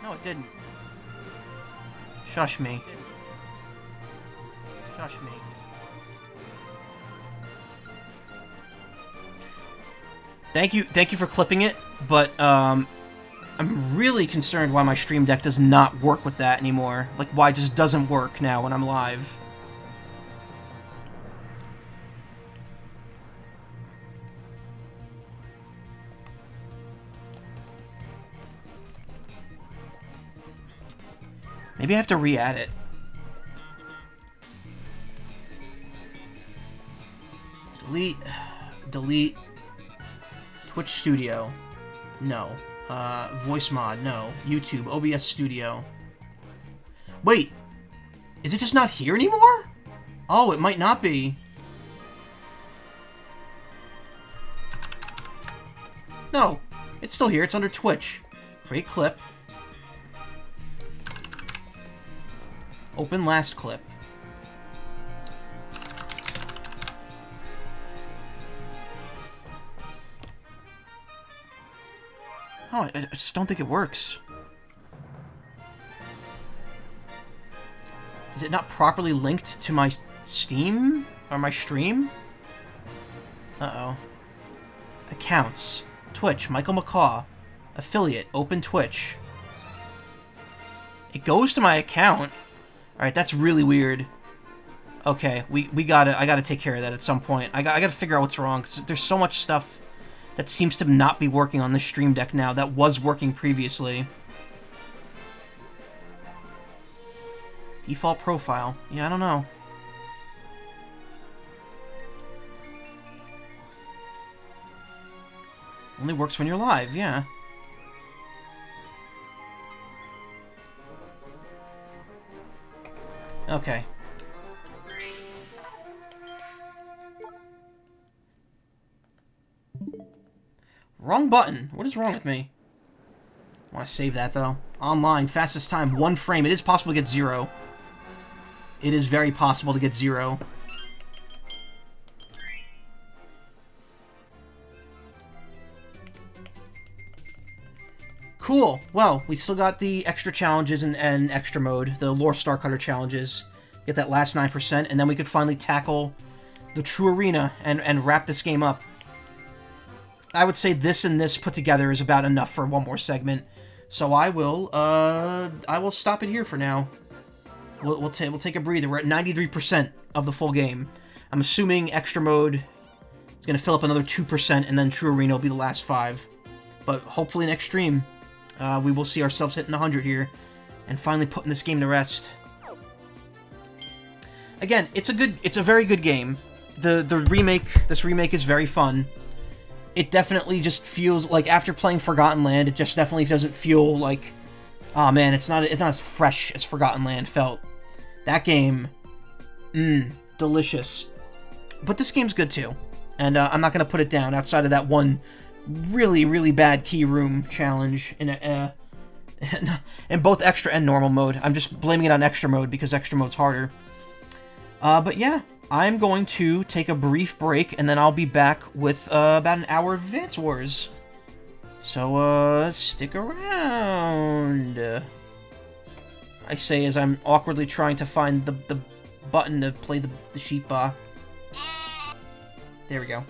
No, it didn't. Shush me. Shush me. Thank you for clipping it. But, I'm really concerned why my Stream Deck does not work with that anymore. Like, why it just doesn't work now when I'm live. Maybe I have to re-add it. Delete. Twitch Studio. No. Voice mod. No. YouTube. OBS Studio. Wait. Is it just not here anymore? Oh, it might not be. No. It's still here. It's under Twitch. Create clip. Open last clip. Oh, I just don't think it works. Is it not properly linked to my Steam? Or my stream? Uh-oh. Accounts. Twitch, Michael Macaw. Affiliate, open Twitch. It goes to my account. Alright, that's really weird. Okay, I gotta take care of that at some point. I gotta figure out what's wrong, 'cause there's so much stuff that seems to not be working on this Stream Deck now that was working previously. Default profile. Yeah, I don't know. Only works when you're live, yeah. Okay. Wrong button. What is wrong with me? I want to save that, though. Online, fastest time, 1 frame. It is possible to get 0. It is very possible to get 0. Cool. Well, we still got the extra challenges and extra mode, the Lore Star Cutter challenges. Get that last 9%, and then we could finally tackle the true arena and wrap this game up. I would say this and this put together is about enough for one more segment. So I will stop it here for now. We'll take a breather. We're at 93% of the full game. I'm assuming extra mode is going to fill up another 2%, and then true arena will be the last 5. But hopefully next stream, we will see ourselves hitting 100 here, and finally putting this game to rest. Again, it's a very good game. This remake is very fun. It definitely just feels like, after playing Forgotten Land, it just definitely doesn't feel like, oh man, it's not as fresh as Forgotten Land felt. That game, delicious. But this game's good too, and I'm not gonna put it down outside of that one really, really bad key room challenge in both extra and normal mode. I'm just blaming it on extra mode because extra mode's harder. But yeah, I'm going to take a brief break, and then I'll be back with about an hour of Advance Wars. So, stick around. I say as I'm awkwardly trying to find the button to play the sheep. There we go.